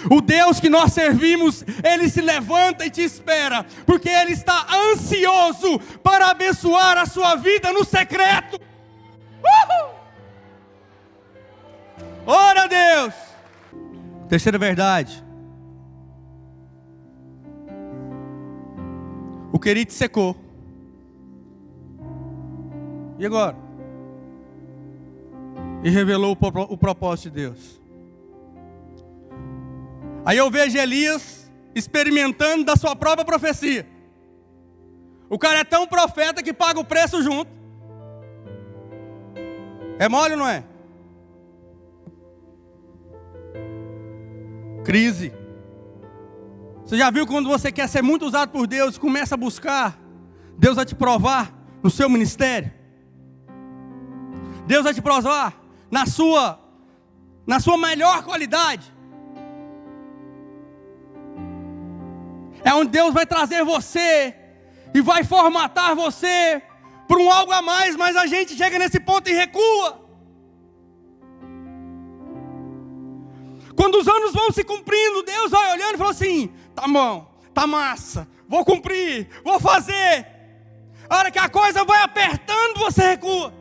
O Deus que nós servimos, Ele se levanta e te espera, porque Ele está ansioso para abençoar a sua vida no secreto. Ora a Deus. Terceira verdade. O querido secou. E agora? E revelou o propósito de Deus. Aí eu vejo Elias experimentando da sua própria profecia. O cara é tão profeta que paga o preço junto. É mole ou não é? Crise. Você já viu quando você quer ser muito usado por Deus, começa a buscar, Deus vai te provar no seu ministério. Deus vai te provar na sua melhor qualidade. É onde Deus vai trazer você e vai formatar você para um algo a mais, mas a gente chega nesse ponto e recua. Quando os anos vão se cumprindo, Deus vai olhando e fala assim: tá bom, tá massa, vou cumprir, vou fazer. A hora que a coisa vai apertando, você recua.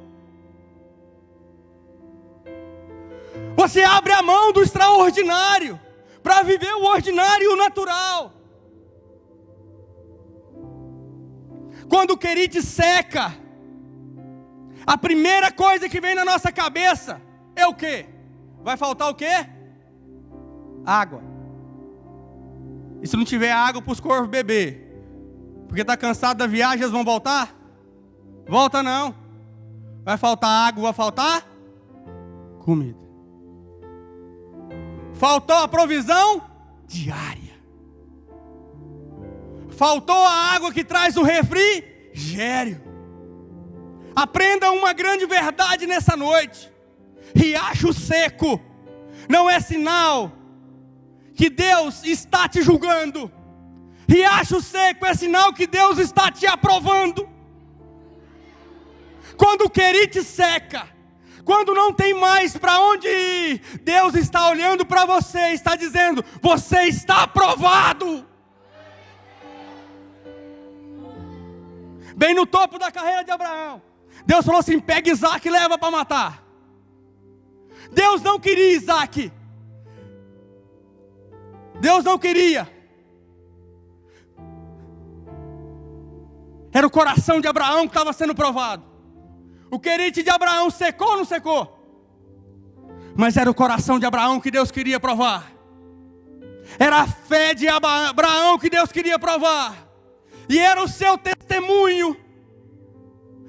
Você abre a mão do extraordinário para viver o ordinário e o natural. Quando o querite seca, a primeira coisa que vem na nossa cabeça é o quê? Vai faltar o quê? Água. E se não tiver água para os corvos beber? Porque está cansado da viagem, eles vão voltar? Volta não. Vai faltar água, vai faltar comida. Faltou a provisão diária. Faltou a água que traz o refrigério. Aprenda uma grande verdade nessa noite. Riacho seco não é sinal que Deus está te julgando. Riacho seco é sinal que Deus está te aprovando. Quando o querite seca, quando não tem mais para onde ir, Deus está olhando para você e está dizendo: você está aprovado. Bem no topo da carreira de Abraão, Deus falou assim: pega Isaac e leva para matar. Deus não queria Isaac. Deus não queria. Era o coração de Abraão que estava sendo provado. O querite de Abraão secou ou não secou? Mas era o coração de Abraão que Deus queria provar. Era a fé de Abraão que Deus queria provar. E era o seu testemunho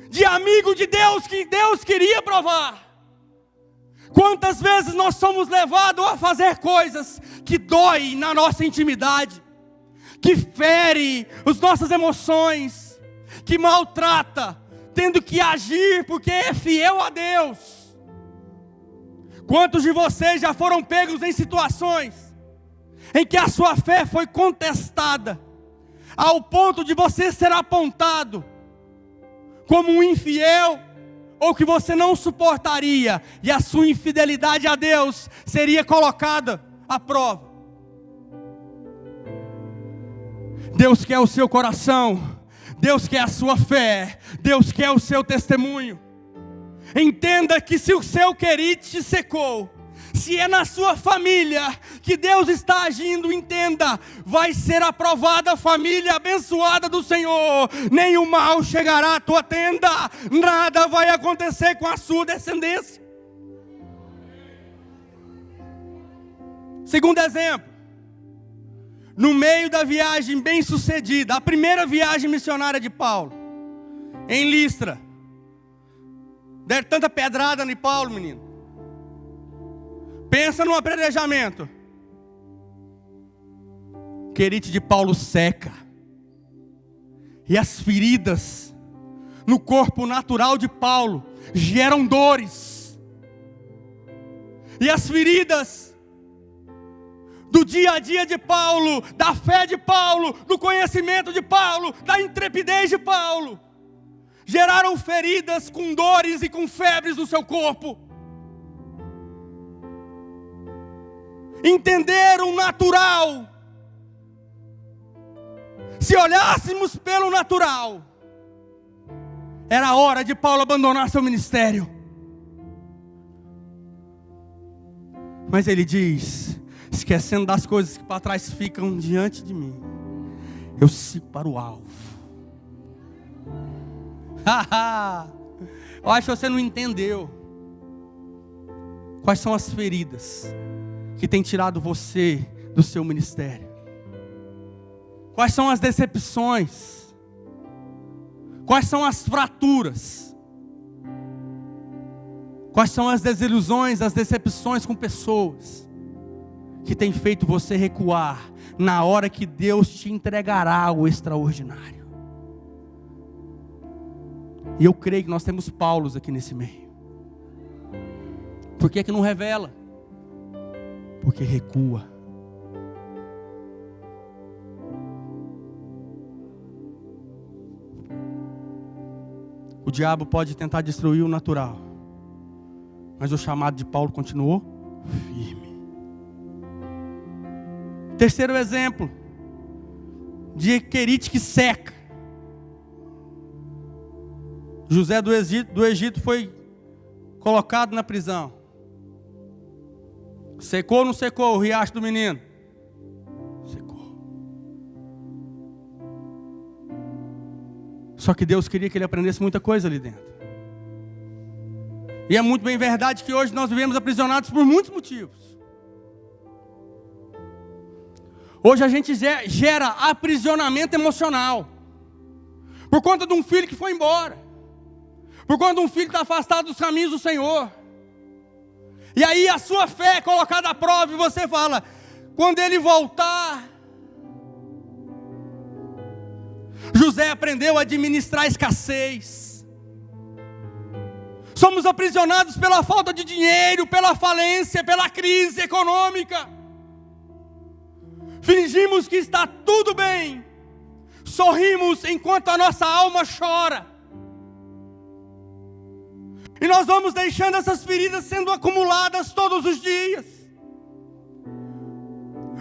de amigo de Deus que Deus queria provar. Quantas vezes nós somos levados a fazer coisas que doem na nossa intimidade, que fere as nossas emoções, que maltrata, tendo que agir porque é fiel a Deus. Quantos de vocês já foram pegos em situações em que a sua fé foi contestada, ao ponto de você ser apontado como um infiel, ou que você não suportaria, e a sua infidelidade a Deus seria colocada à prova? Deus quer o seu coração, Deus quer a sua fé, Deus quer o seu testemunho. Entenda que se o seu querite secou, se é na sua família que Deus está agindo, entenda, vai ser aprovada a família abençoada do Senhor. Nenhum mal chegará à tua tenda, nada vai acontecer com a sua descendência. Segundo exemplo, no meio da viagem bem sucedida, a primeira viagem missionária de Paulo, em Listra, deram tanta pedrada em Paulo, menino. Pensa num apedrejamento. O querite de Paulo seca. E as feridas no corpo natural de Paulo geram dores. E as feridas do dia a dia de Paulo, da fé de Paulo, do conhecimento de Paulo, da intrepidez de Paulo, geraram feridas com dores e com febres no seu corpo. Entender o natural. Se olhássemos pelo natural, era a hora de Paulo abandonar seu ministério. Mas ele diz: esquecendo das coisas que para trás ficam diante de mim, eu sigo para o alvo. Eu acho que você não entendeu quais são as feridas que tem tirado você do seu ministério. Quais são as decepções? Quais são as fraturas? Quais são as desilusões, as decepções com pessoas que tem feito você recuar na hora que Deus te entregará o extraordinário? E eu creio que nós temos Paulos aqui nesse meio. Por que que não revela? Porque recua. O diabo pode tentar destruir o natural, mas o chamado de Paulo continuou firme. Terceiro exemplo de querite que seca. José do Egito foi colocado na prisão. Secou ou não secou o riacho do menino? Secou. Só que Deus queria que ele aprendesse muita coisa ali dentro. E é muito bem verdade que hoje nós vivemos aprisionados por muitos motivos. Hoje a gente gera aprisionamento emocional. Por conta de um filho que foi embora. Por conta de um filho que está afastado dos caminhos do Senhor. E aí a sua fé é colocada à prova e você fala, quando ele voltar. José aprendeu a administrar a escassez. Somos aprisionados pela falta de dinheiro, pela falência, pela crise econômica. Fingimos que está tudo bem. Sorrimos enquanto a nossa alma chora. E nós vamos deixando essas feridas sendo acumuladas todos os dias.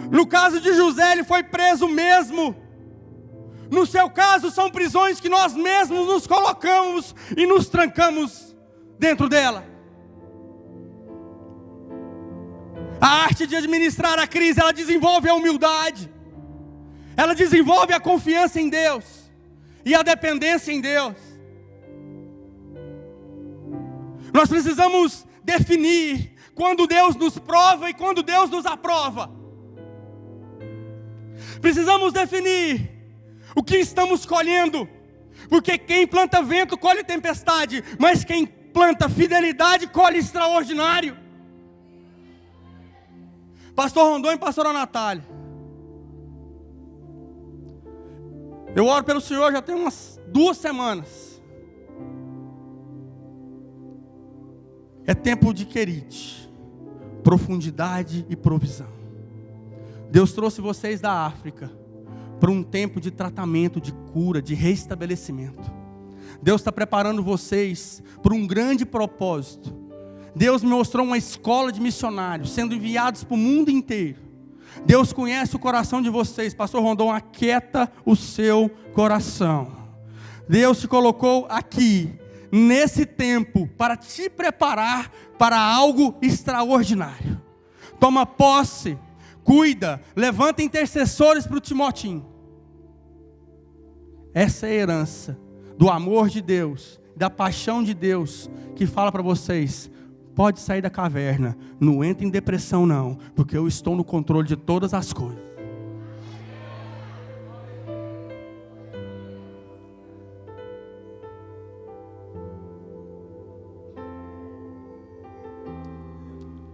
No caso de José, ele foi preso mesmo. No seu caso, são prisões que nós mesmos nos colocamos e nos trancamos dentro dela. A arte de administrar a crise, ela desenvolve a humildade. Ela desenvolve a confiança em Deus e a dependência em Deus. Nós precisamos definir quando Deus nos prova e quando Deus nos aprova. Precisamos definir o que estamos colhendo, porque quem planta vento colhe tempestade, mas quem planta fidelidade colhe extraordinário. Pastor Rondon e pastora Natália, eu oro pelo Senhor já tem umas 2 semanas. É tempo de querite, profundidade e provisão. Deus trouxe vocês da África para um tempo de tratamento, de cura, de restabelecimento. Deus está preparando vocês para um grande propósito. Deus me mostrou uma escola de missionários sendo enviados para o mundo inteiro. Deus conhece o coração de vocês. Pastor Rondon, aquieta o seu coração. Deus te colocou aqui nesse tempo, para te preparar para algo extraordinário. Toma posse, cuida, levanta intercessores para o Timotinho. Essa é a herança do amor de Deus, da paixão de Deus, que fala para vocês, pode sair da caverna, não entre em depressão não, porque eu estou no controle de todas as coisas.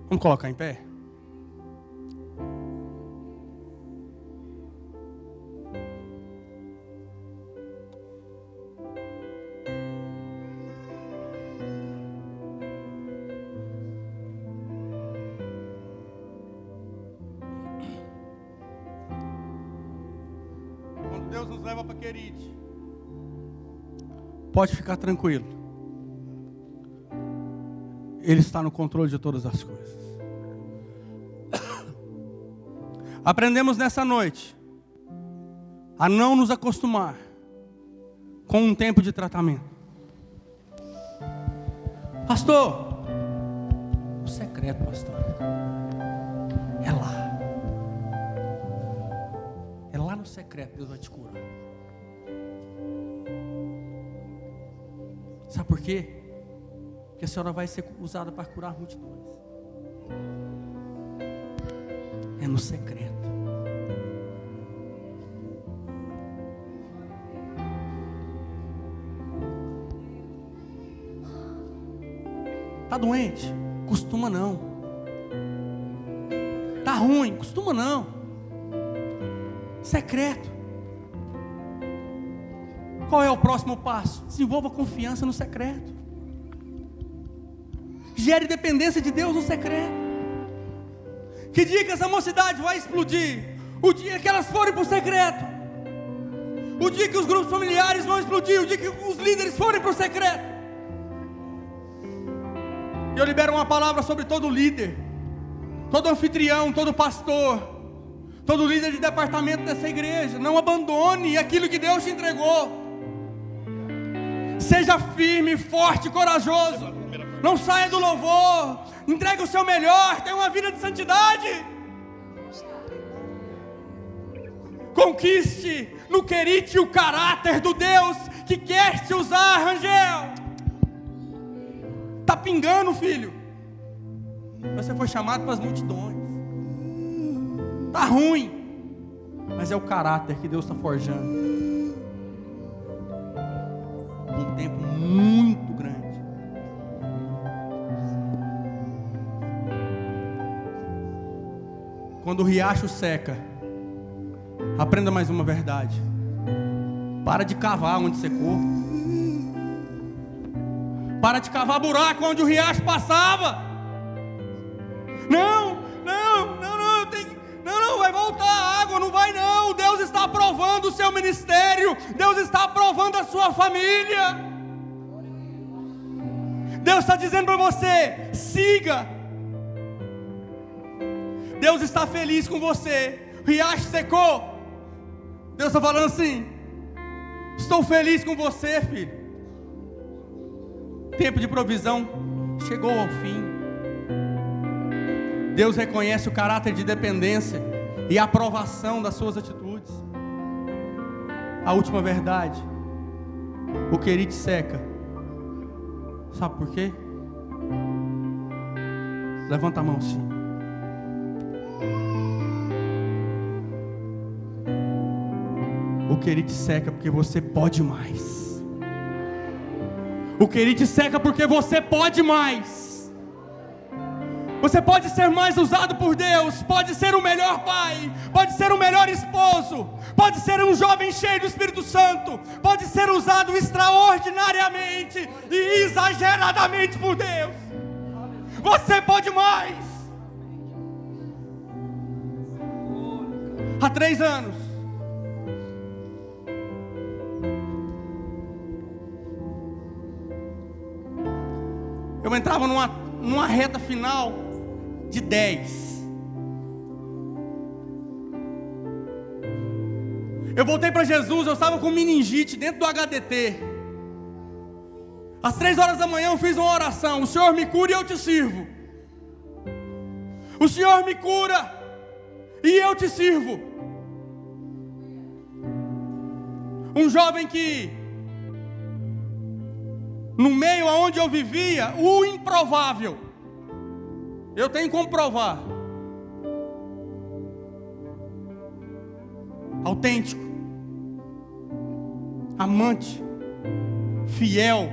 Vamos colocar em pé? Quando Deus nos leva para Querite, pode ficar tranquilo. Ele está no controle de todas as coisas. Aprendemos nessa noite a não nos acostumar com um tempo de tratamento. Pastor, o secreto, pastor, é lá. É lá no secreto Deus vai te curar. Sabe por quê? Porque a senhora vai ser usada para curar multidões. É no secreto. Está doente? Costuma não. Está ruim? Costuma não. Secreto. Qual é o próximo passo? Desenvolva confiança no secreto. Gere dependência de Deus no secreto. Que dia que essa mocidade vai explodir? O dia que elas forem para o secreto. O dia que os grupos familiares vão explodir. O dia que os líderes forem para o secreto. Eu libero uma palavra sobre todo líder, todo anfitrião, todo pastor, todo líder de departamento dessa igreja. Não abandone aquilo que Deus te entregou. Seja firme, forte, corajoso. Não saia do louvor. Entregue o seu melhor. Tenha uma vida de santidade. Conquiste no querite o caráter do Deus que quer te usar, Rangel. Está pingando, filho. Você foi chamado para as multidões. Está ruim, mas é o caráter que Deus está forjando. Um tempo muito grande. Quando o riacho seca, aprenda mais uma verdade. Para de cavar onde secou. Para de cavar buraco onde o riacho passava. Não, vai voltar a água, não vai não. Deus está aprovando o seu ministério. Deus está aprovando a sua família. Deus está dizendo para você, siga. Deus está feliz com você. O riacho secou. Deus está falando assim, estou feliz com você, filho. Tempo de provisão chegou ao fim. Deus reconhece o caráter de dependência e a aprovação das suas atitudes. A última verdade: o querite seca. Sabe por quê? Levanta a mão, sim. O querite seca porque você pode mais. O querite seca porque você pode mais. Você pode ser mais usado por Deus, pode ser o melhor pai, pode ser o melhor esposo, pode ser um jovem cheio do Espírito Santo, pode ser usado extraordinariamente e exageradamente por Deus. Você pode mais. Há 3 anos, eu entrava numa reta final de 10. Eu voltei para Jesus, eu estava com meningite dentro do HDT. Às 3 horas da manhã eu fiz uma oração: o Senhor me cura e eu te sirvo. O Senhor me cura e eu te sirvo. Um jovem que, no meio aonde eu vivia, o improvável, eu tenho como provar. Autêntico, amante, fiel,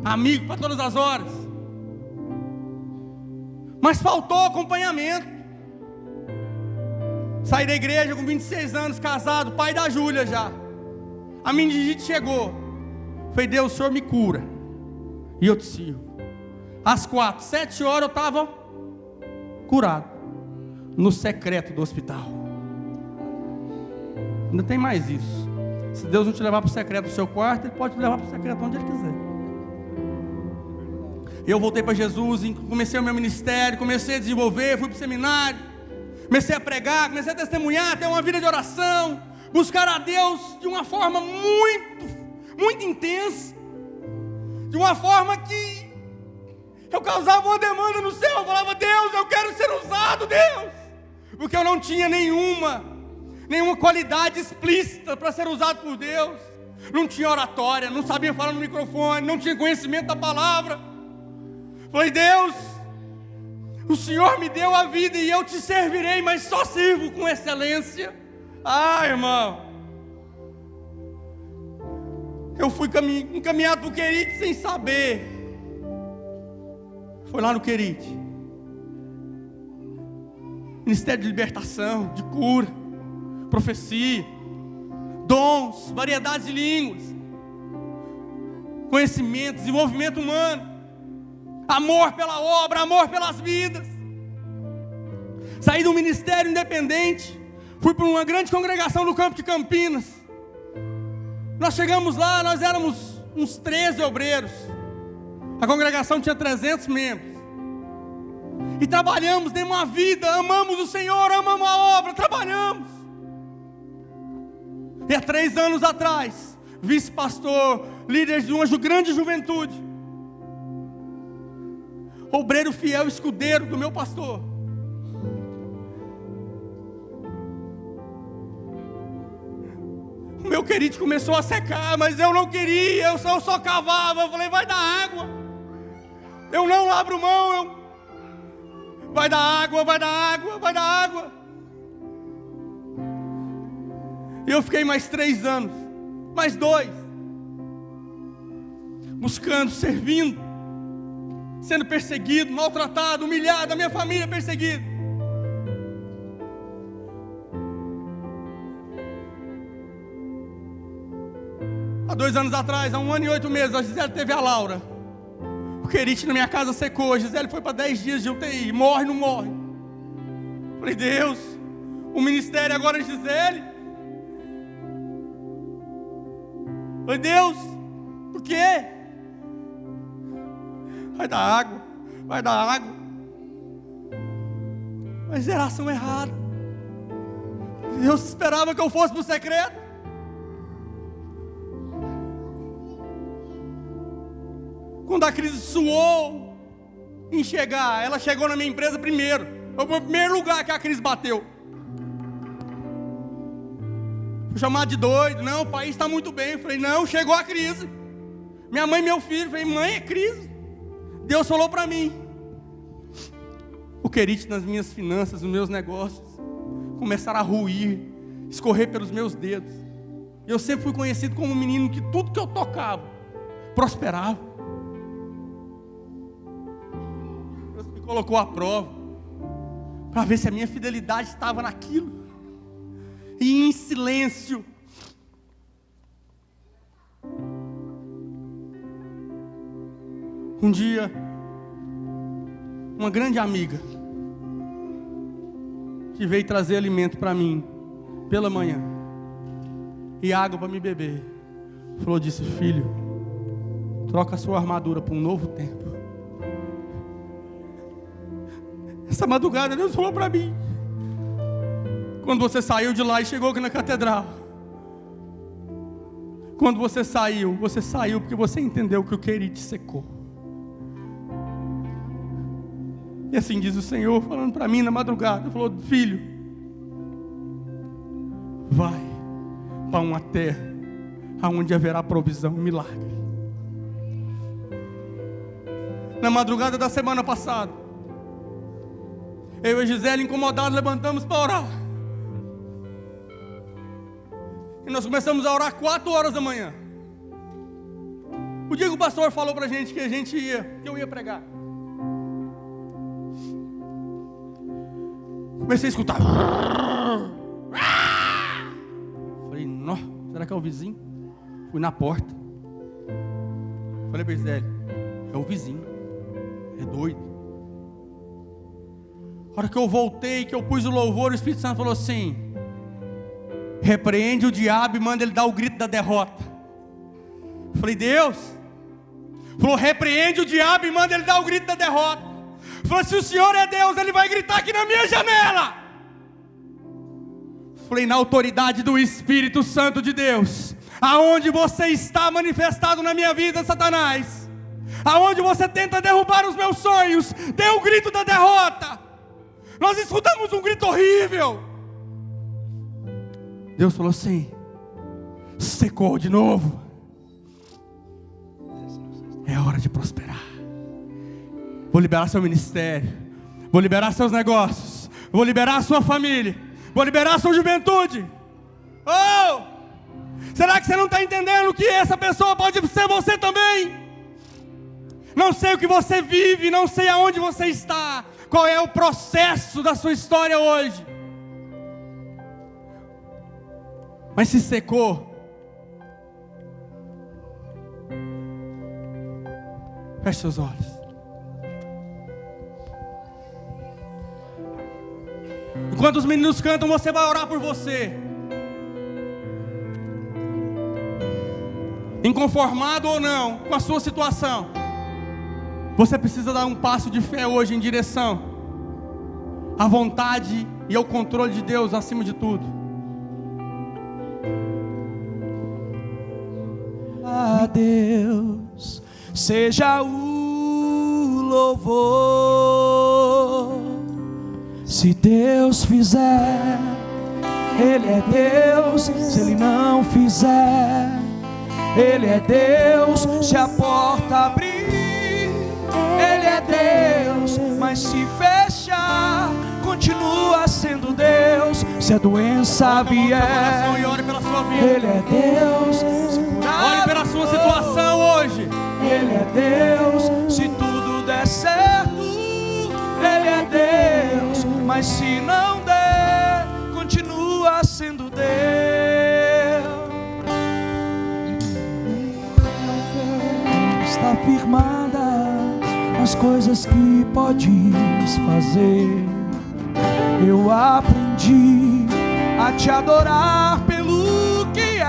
amigo para todas as horas. Mas faltou acompanhamento. Saí da igreja com 26 anos, casado, pai da Júlia já. A meningite chegou. Falei: Deus, o Senhor me cura e eu te sirvo. Às 4, 7 horas eu estava curado, no secreto do hospital. Ainda tem mais isso. Se Deus não te levar para o secreto do seu quarto, Ele pode te levar para o secreto onde Ele quiser. Eu voltei para Jesus, comecei o meu ministério, comecei a desenvolver, fui para o seminário, comecei a pregar, comecei a testemunhar, ter uma vida de oração, buscar a Deus de uma forma muito intensa, de uma forma que eu causava uma demanda no céu. Eu falava: Deus, eu quero ser usado, Deus, porque eu não tinha nenhuma qualidade explícita para ser usado por Deus. Não tinha oratória, não sabia falar no microfone, não tinha conhecimento da palavra. Falei: Deus, o Senhor me deu a vida e eu te servirei, mas só sirvo com excelência. Irmão, eu fui encaminhado para o querite sem saber. Foi lá no Querite. Ministério de libertação, de cura, profecia, dons, variedades de línguas, conhecimento, desenvolvimento humano, amor pela obra, amor pelas vidas. Saí de um ministério independente, fui para uma grande congregação no campo de Campinas. Nós chegamos lá, nós éramos uns 13 obreiros. A congregação tinha 300 membros. E trabalhamos, demos uma vida, amamos o Senhor, amamos a obra, trabalhamos. E há 3 anos atrás, vice-pastor, líder de uma grande juventude, obreiro fiel, escudeiro do meu pastor, o meu querido começou a secar, mas eu não queria, eu só cavava. Eu falei, vai dar água, eu não abro mão, vai dar água, vai dar água, vai dar água. E eu fiquei mais 3 anos, mais 2, buscando, servindo, sendo perseguido, maltratado, humilhado, a minha família perseguida. Há 2 anos atrás, há 1 ano e 8 meses, a Gisele teve a Laura. O Querite na minha casa secou, a Gisele foi para 10 dias de UTI, morre, não morre. Falei, Deus, o ministério agora é Gisele. Falei, Deus, por quê? Vai dar água, vai dar água. Mas geração errada. Deus esperava que eu fosse para o secreto. Quando a crise suou em chegar, ela chegou na minha empresa primeiro. Foi o primeiro lugar que a crise bateu. Fui chamado de doido. Não, o país está muito bem. Eu falei, não, chegou a crise. Minha mãe e meu filho. Eu falei, mãe, é crise. Deus falou para mim. O Querite nas minhas finanças, nos meus negócios, começaram a ruir, escorrer pelos meus dedos. Eu sempre fui conhecido como um menino que tudo que eu tocava, prosperava. Deus me colocou à prova, para ver se a minha fidelidade estava naquilo. E em silêncio, um dia, uma grande amiga, que veio trazer alimento para mim, pela manhã, e água para me beber, falou, disse, filho, troca a sua armadura para um novo tempo. Essa madrugada Deus falou para mim, quando você saiu de lá e chegou aqui na catedral, quando você saiu porque você entendeu que o Querite secou. E assim diz o Senhor, falando para mim na madrugada, falou, filho, vai para uma terra onde haverá provisão, milagre. Na madrugada da semana passada, eu e a Gisele, incomodados, levantamos para orar. E nós começamos a orar 4 horas da manhã. O dia que o pastor falou para a gente que eu ia pregar, comecei a escutar. Falei, não, será que é o vizinho? Fui na porta. Falei para Gisele, é o vizinho, é doido. A hora que eu voltei, que eu pus o louvor, o Espírito Santo falou assim, repreende o diabo e manda ele dar o grito da derrota. Falei, Deus. Falou, repreende o diabo e manda ele dar o grito da derrota. Falei, se o Senhor é Deus, Ele vai gritar aqui na minha janela. Falei, na autoridade do Espírito Santo de Deus, aonde você está manifestado na minha vida, Satanás, aonde você tenta derrubar os meus sonhos, dê o grito da derrota. Nós escutamos um grito horrível. Deus falou assim, secou de novo, é hora de prosperar. Vou liberar seu ministério, vou liberar seus negócios, vou liberar a sua família, vou liberar a sua juventude. Oh! Será que você não está entendendo que essa pessoa pode ser você também? Não sei o que você vive, não sei aonde você está, qual é o processo da sua história hoje. Mas se secou, feche seus olhos. Enquanto os meninos cantam, você vai orar por você. Inconformado ou não com a sua situação, você precisa dar um passo de fé hoje em direção à vontade e ao controle de Deus acima de tudo. A Deus seja o louvor. Se Deus fizer, Ele é Deus. Se Ele não fizer, Ele é Deus. Se a porta abrir, Ele é Deus. Mas se fechar, continua sendo Deus. Se a doença vier, E ore pela sua vida. Ele é Deus. Se Ore pela sua situação hoje. Ele é Deus. Se tudo der certo, Ele é Deus. Mas se não der, continua sendo Deus. Está firmada nas coisas que podes fazer. Eu aprendi a te adorar pelo que é.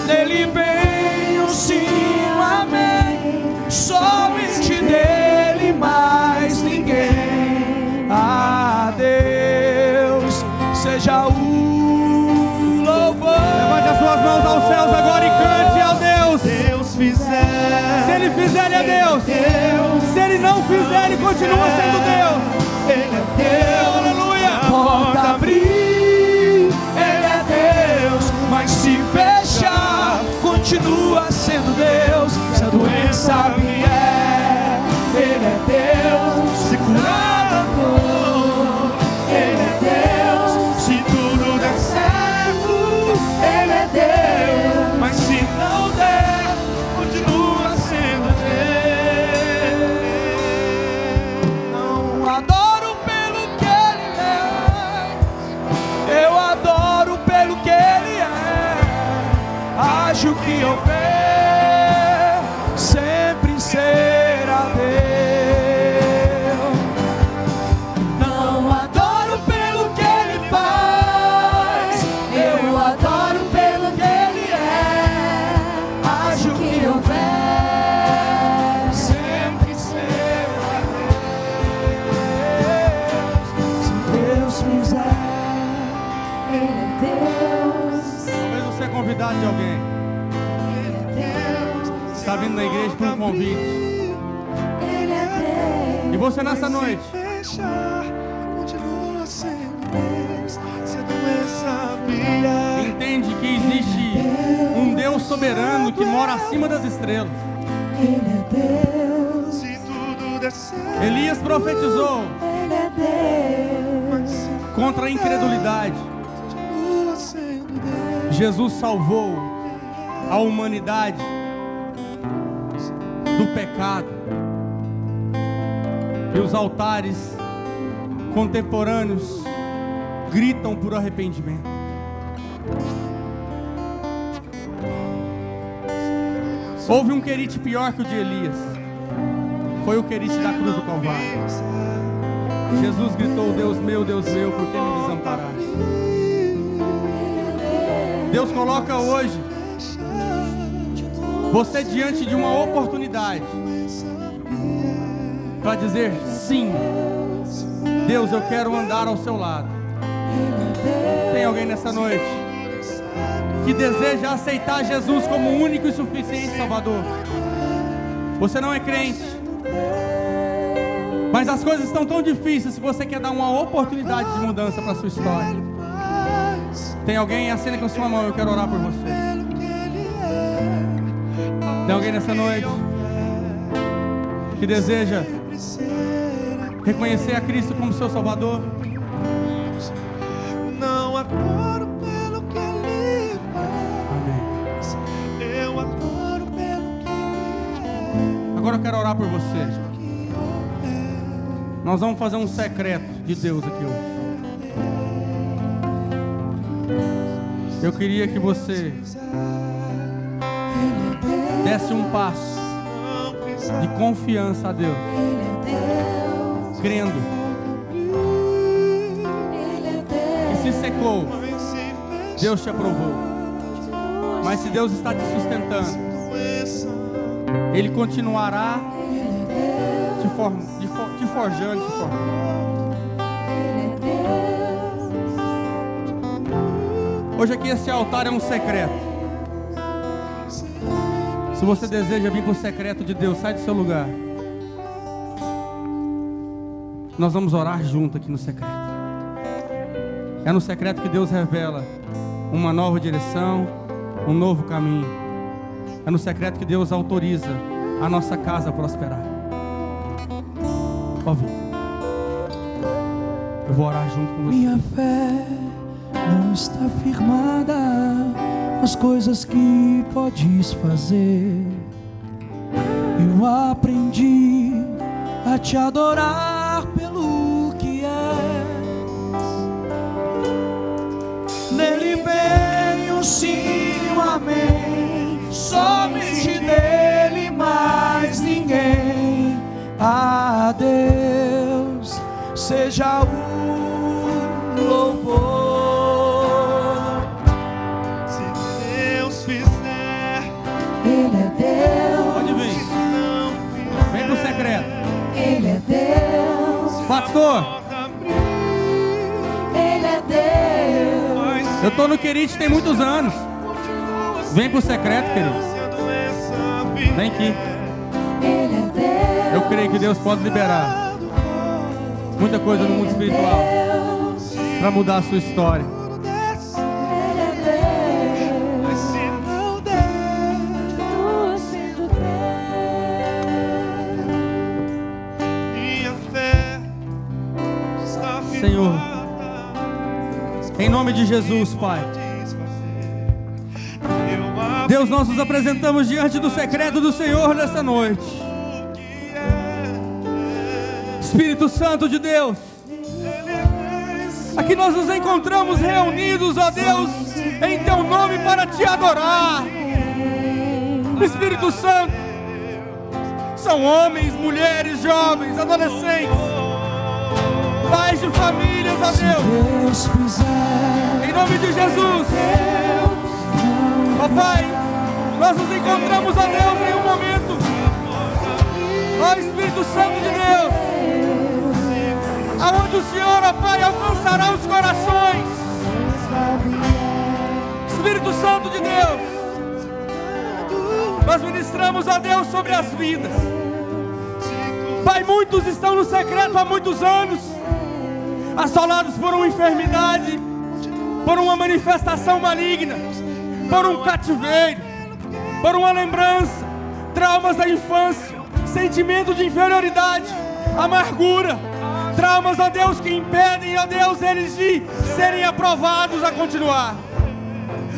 Dele vem o sim, o amém. Somente dele, mais ninguém. A Deus seja o louvor. Levante as suas mãos aos céus agora e cante ao Deus. Deus fizer, Se Ele fizer, Ele é Deus. Se Ele não fizer, Ele continua sendo Deus. Ele é Deus. Aleluia. Porta abrir, Ele é Deus. Mas se fechar, continua sendo Deus. Se a doença vier, Ele é Deus. Se curar a dor, Ele é Deus. Se tudo der certo, Ele é Deus. Mas se não der, continua sendo Deus. Não adoro pelo que Ele é, eu adoro pelo que Ele é. Acho que houver, sempre será Deus. Não adoro pelo que Ele faz, eu adoro pelo que Ele é. Acho que houver, sempre será Deus. Se Deus fizer, Ele é Deus. Talvez você é convidado de alguém. Está vindo na igreja por um convite. Ele é Deus. E você nessa noite Fechar, continua sendo Deus. Se a doença vier, entende que existe um Deus soberano que mora acima das estrelas. Ele é Deus. se tudo der certo, Elias profetizou Ele é Deus. contra a incredulidade. continua sendo Deus. Jesus salvou a humanidade do pecado. E os altares contemporâneos gritam por arrependimento. Houve um querite pior que o de Elias. Foi o querite da cruz do Calvário. Jesus gritou: Deus meu, por que me desamparaste? Deus coloca hoje você diante de uma oportunidade para dizer: sim, Deus, eu quero andar ao seu lado. Tem alguém nessa noite que deseja aceitar Jesus como o único e suficiente Salvador? Você não é crente, mas as coisas estão tão difíceis que você quer dar uma oportunidade de mudança para a sua história. Tem alguém? Acena com a sua mão, eu quero orar por você. Tem alguém nessa noite que deseja reconhecer a Cristo como seu Salvador? Não adoro pelo que Ele faz, Amém. eu adoro pelo Agora eu quero orar por você. Nós vamos fazer um secreto de Deus aqui hoje. Eu queria que você desse um passo de confiança a Deus, crendo que se secou, Deus te aprovou. Mas se Deus está te sustentando, Ele continuará te forjando, te formando. Hoje aqui esse altar é um secreto. Se você deseja vir para o secreto de Deus, sai do seu lugar. Nós vamos orar junto aqui no secreto. É no secreto que Deus revela uma nova direção, um novo caminho. É no secreto que Deus autoriza a nossa casa a prosperar. Pode vir. Eu vou orar junto com você. Minha fé não está firmada nas coisas que podes fazer. Eu aprendi a te adorar pelo que és. Nele vem um sim e um amém, somente nele, mais ninguém. A Deus seja o louvor. Se Deus fizer, Ele é Deus. Pode vir. Vem pro secreto. Ele é Deus. Pastor, Ele é Deus. eu tô no Querite tem muitos anos. Vem pro secreto, querido. Vem aqui. Ele é Deus. Eu creio que Deus pode liberar muita coisa no mundo espiritual para mudar a sua história. Ele é Deus. mas se não der, Continua sendo Deus. minha fé está Senhor, firmada. em nome de Jesus, Pai. Eu Deus, nós nos apresentamos diante do secreto do Senhor nessa noite. Espírito Santo de Deus, aqui nós nos encontramos reunidos, ó Deus, em Teu nome para Te adorar. Espírito Santo, são homens, mulheres, jovens, adolescentes, pais de famílias, ó Deus, Deus fizer. em nome de Jesus. Ó Pai, nós nos encontramos, ó Deus, em um momento, ó Espírito Santo de Deus, aonde o Senhor, ó Pai, alcançará os corações. Espírito Santo de Deus, nós ministramos a Deus sobre as vidas. Pai, muitos estão no secreto há muitos anos, assolados por uma enfermidade, por uma manifestação maligna, por um cativeiro, por uma lembrança, traumas da infância, sentimento de inferioridade, amargura, traumas, ó Deus, que impedem, ó Deus, eles de serem aprovados a continuar.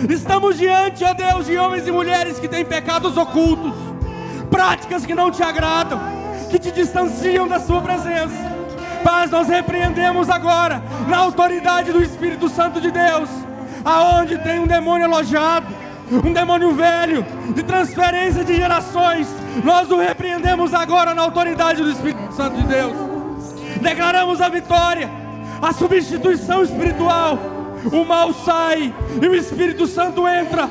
Estamos diante, ó Deus, de homens e mulheres que têm pecados ocultos, práticas que não te agradam, que te distanciam da sua presença. Mas nós repreendemos agora, na autoridade do Espírito Santo de Deus, aonde tem um demônio alojado, um demônio velho, de transferência de gerações, nós o repreendemos agora na autoridade do Espírito Santo de Deus. Declaramos a vitória, a substituição espiritual. O mal sai e o Espírito Santo entra,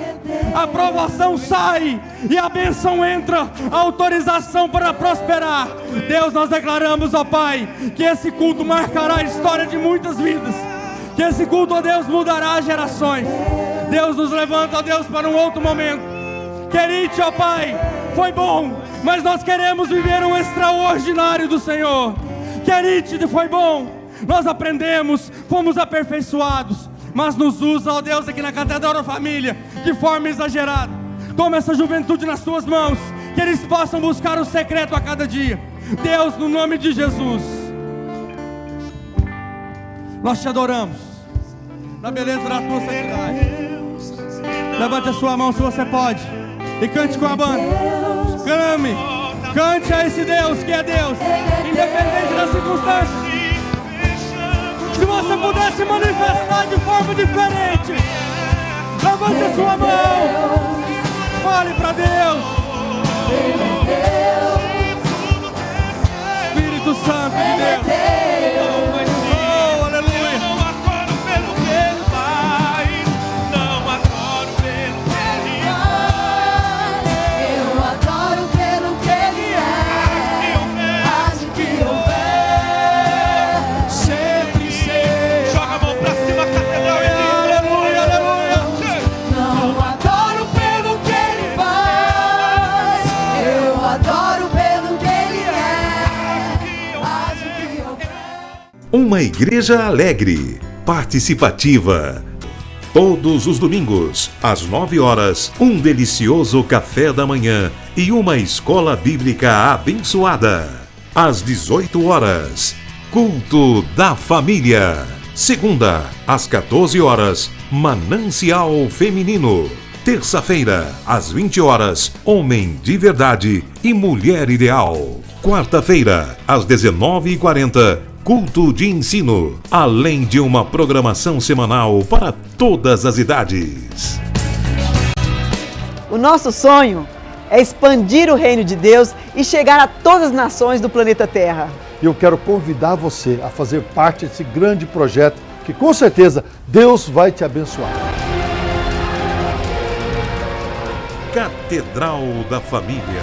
a aprovação sai e a bênção entra, a autorização para prosperar. Deus, nós declaramos, ó Pai, que esse culto marcará a história de muitas vidas, que esse culto, ó Deus, mudará gerações. Deus, nos levanta, ó Deus, para um outro momento. Querite, ó Pai, foi bom, mas nós queremos viver um extraordinário do Senhor. Querite, foi bom, nós aprendemos, fomos aperfeiçoados, mas nos usa, ó Deus, aqui na Catedral da Família, de forma exagerada. Toma essa juventude nas tuas mãos, que eles possam buscar o secreto a cada dia. Deus, no nome de Jesus, nós te adoramos, na beleza da tua santidade. Levante a sua mão se você pode, e cante com a banda. Clame, Cante a esse Deus que é Deus, independente das circunstâncias. Se você pudesse manifestar de forma diferente, levante a sua mão, fale para Deus. Espírito Santo de Deus. Oh, aleluia. Não adoro pelo que ele faz, não adoro pelo que ele Eu adoro pelo que ele é. Faz o que houver, Sempre ser. joga a mão pra cima, catedral e Aleluia, aleluia. não adoro pelo que ele faz. Eu adoro pelo que ele é. Faz o que houver. Uma igreja alegre, participativa. Todos os domingos, às 9 horas, um delicioso café da manhã e uma escola bíblica abençoada. Às 18 horas, culto da família. Segunda, às 14 horas, Manancial Feminino. Terça-feira, às 20 horas, Homem de Verdade e Mulher Ideal. Quarta-feira, às 19h40, Culto de Ensino, além de uma programação semanal para todas as idades. O nosso sonho é expandir o reino de Deus e chegar a todas as nações do planeta Terra. E eu quero convidar você a fazer parte desse grande projeto que com certeza Deus vai te abençoar. Catedral da Família.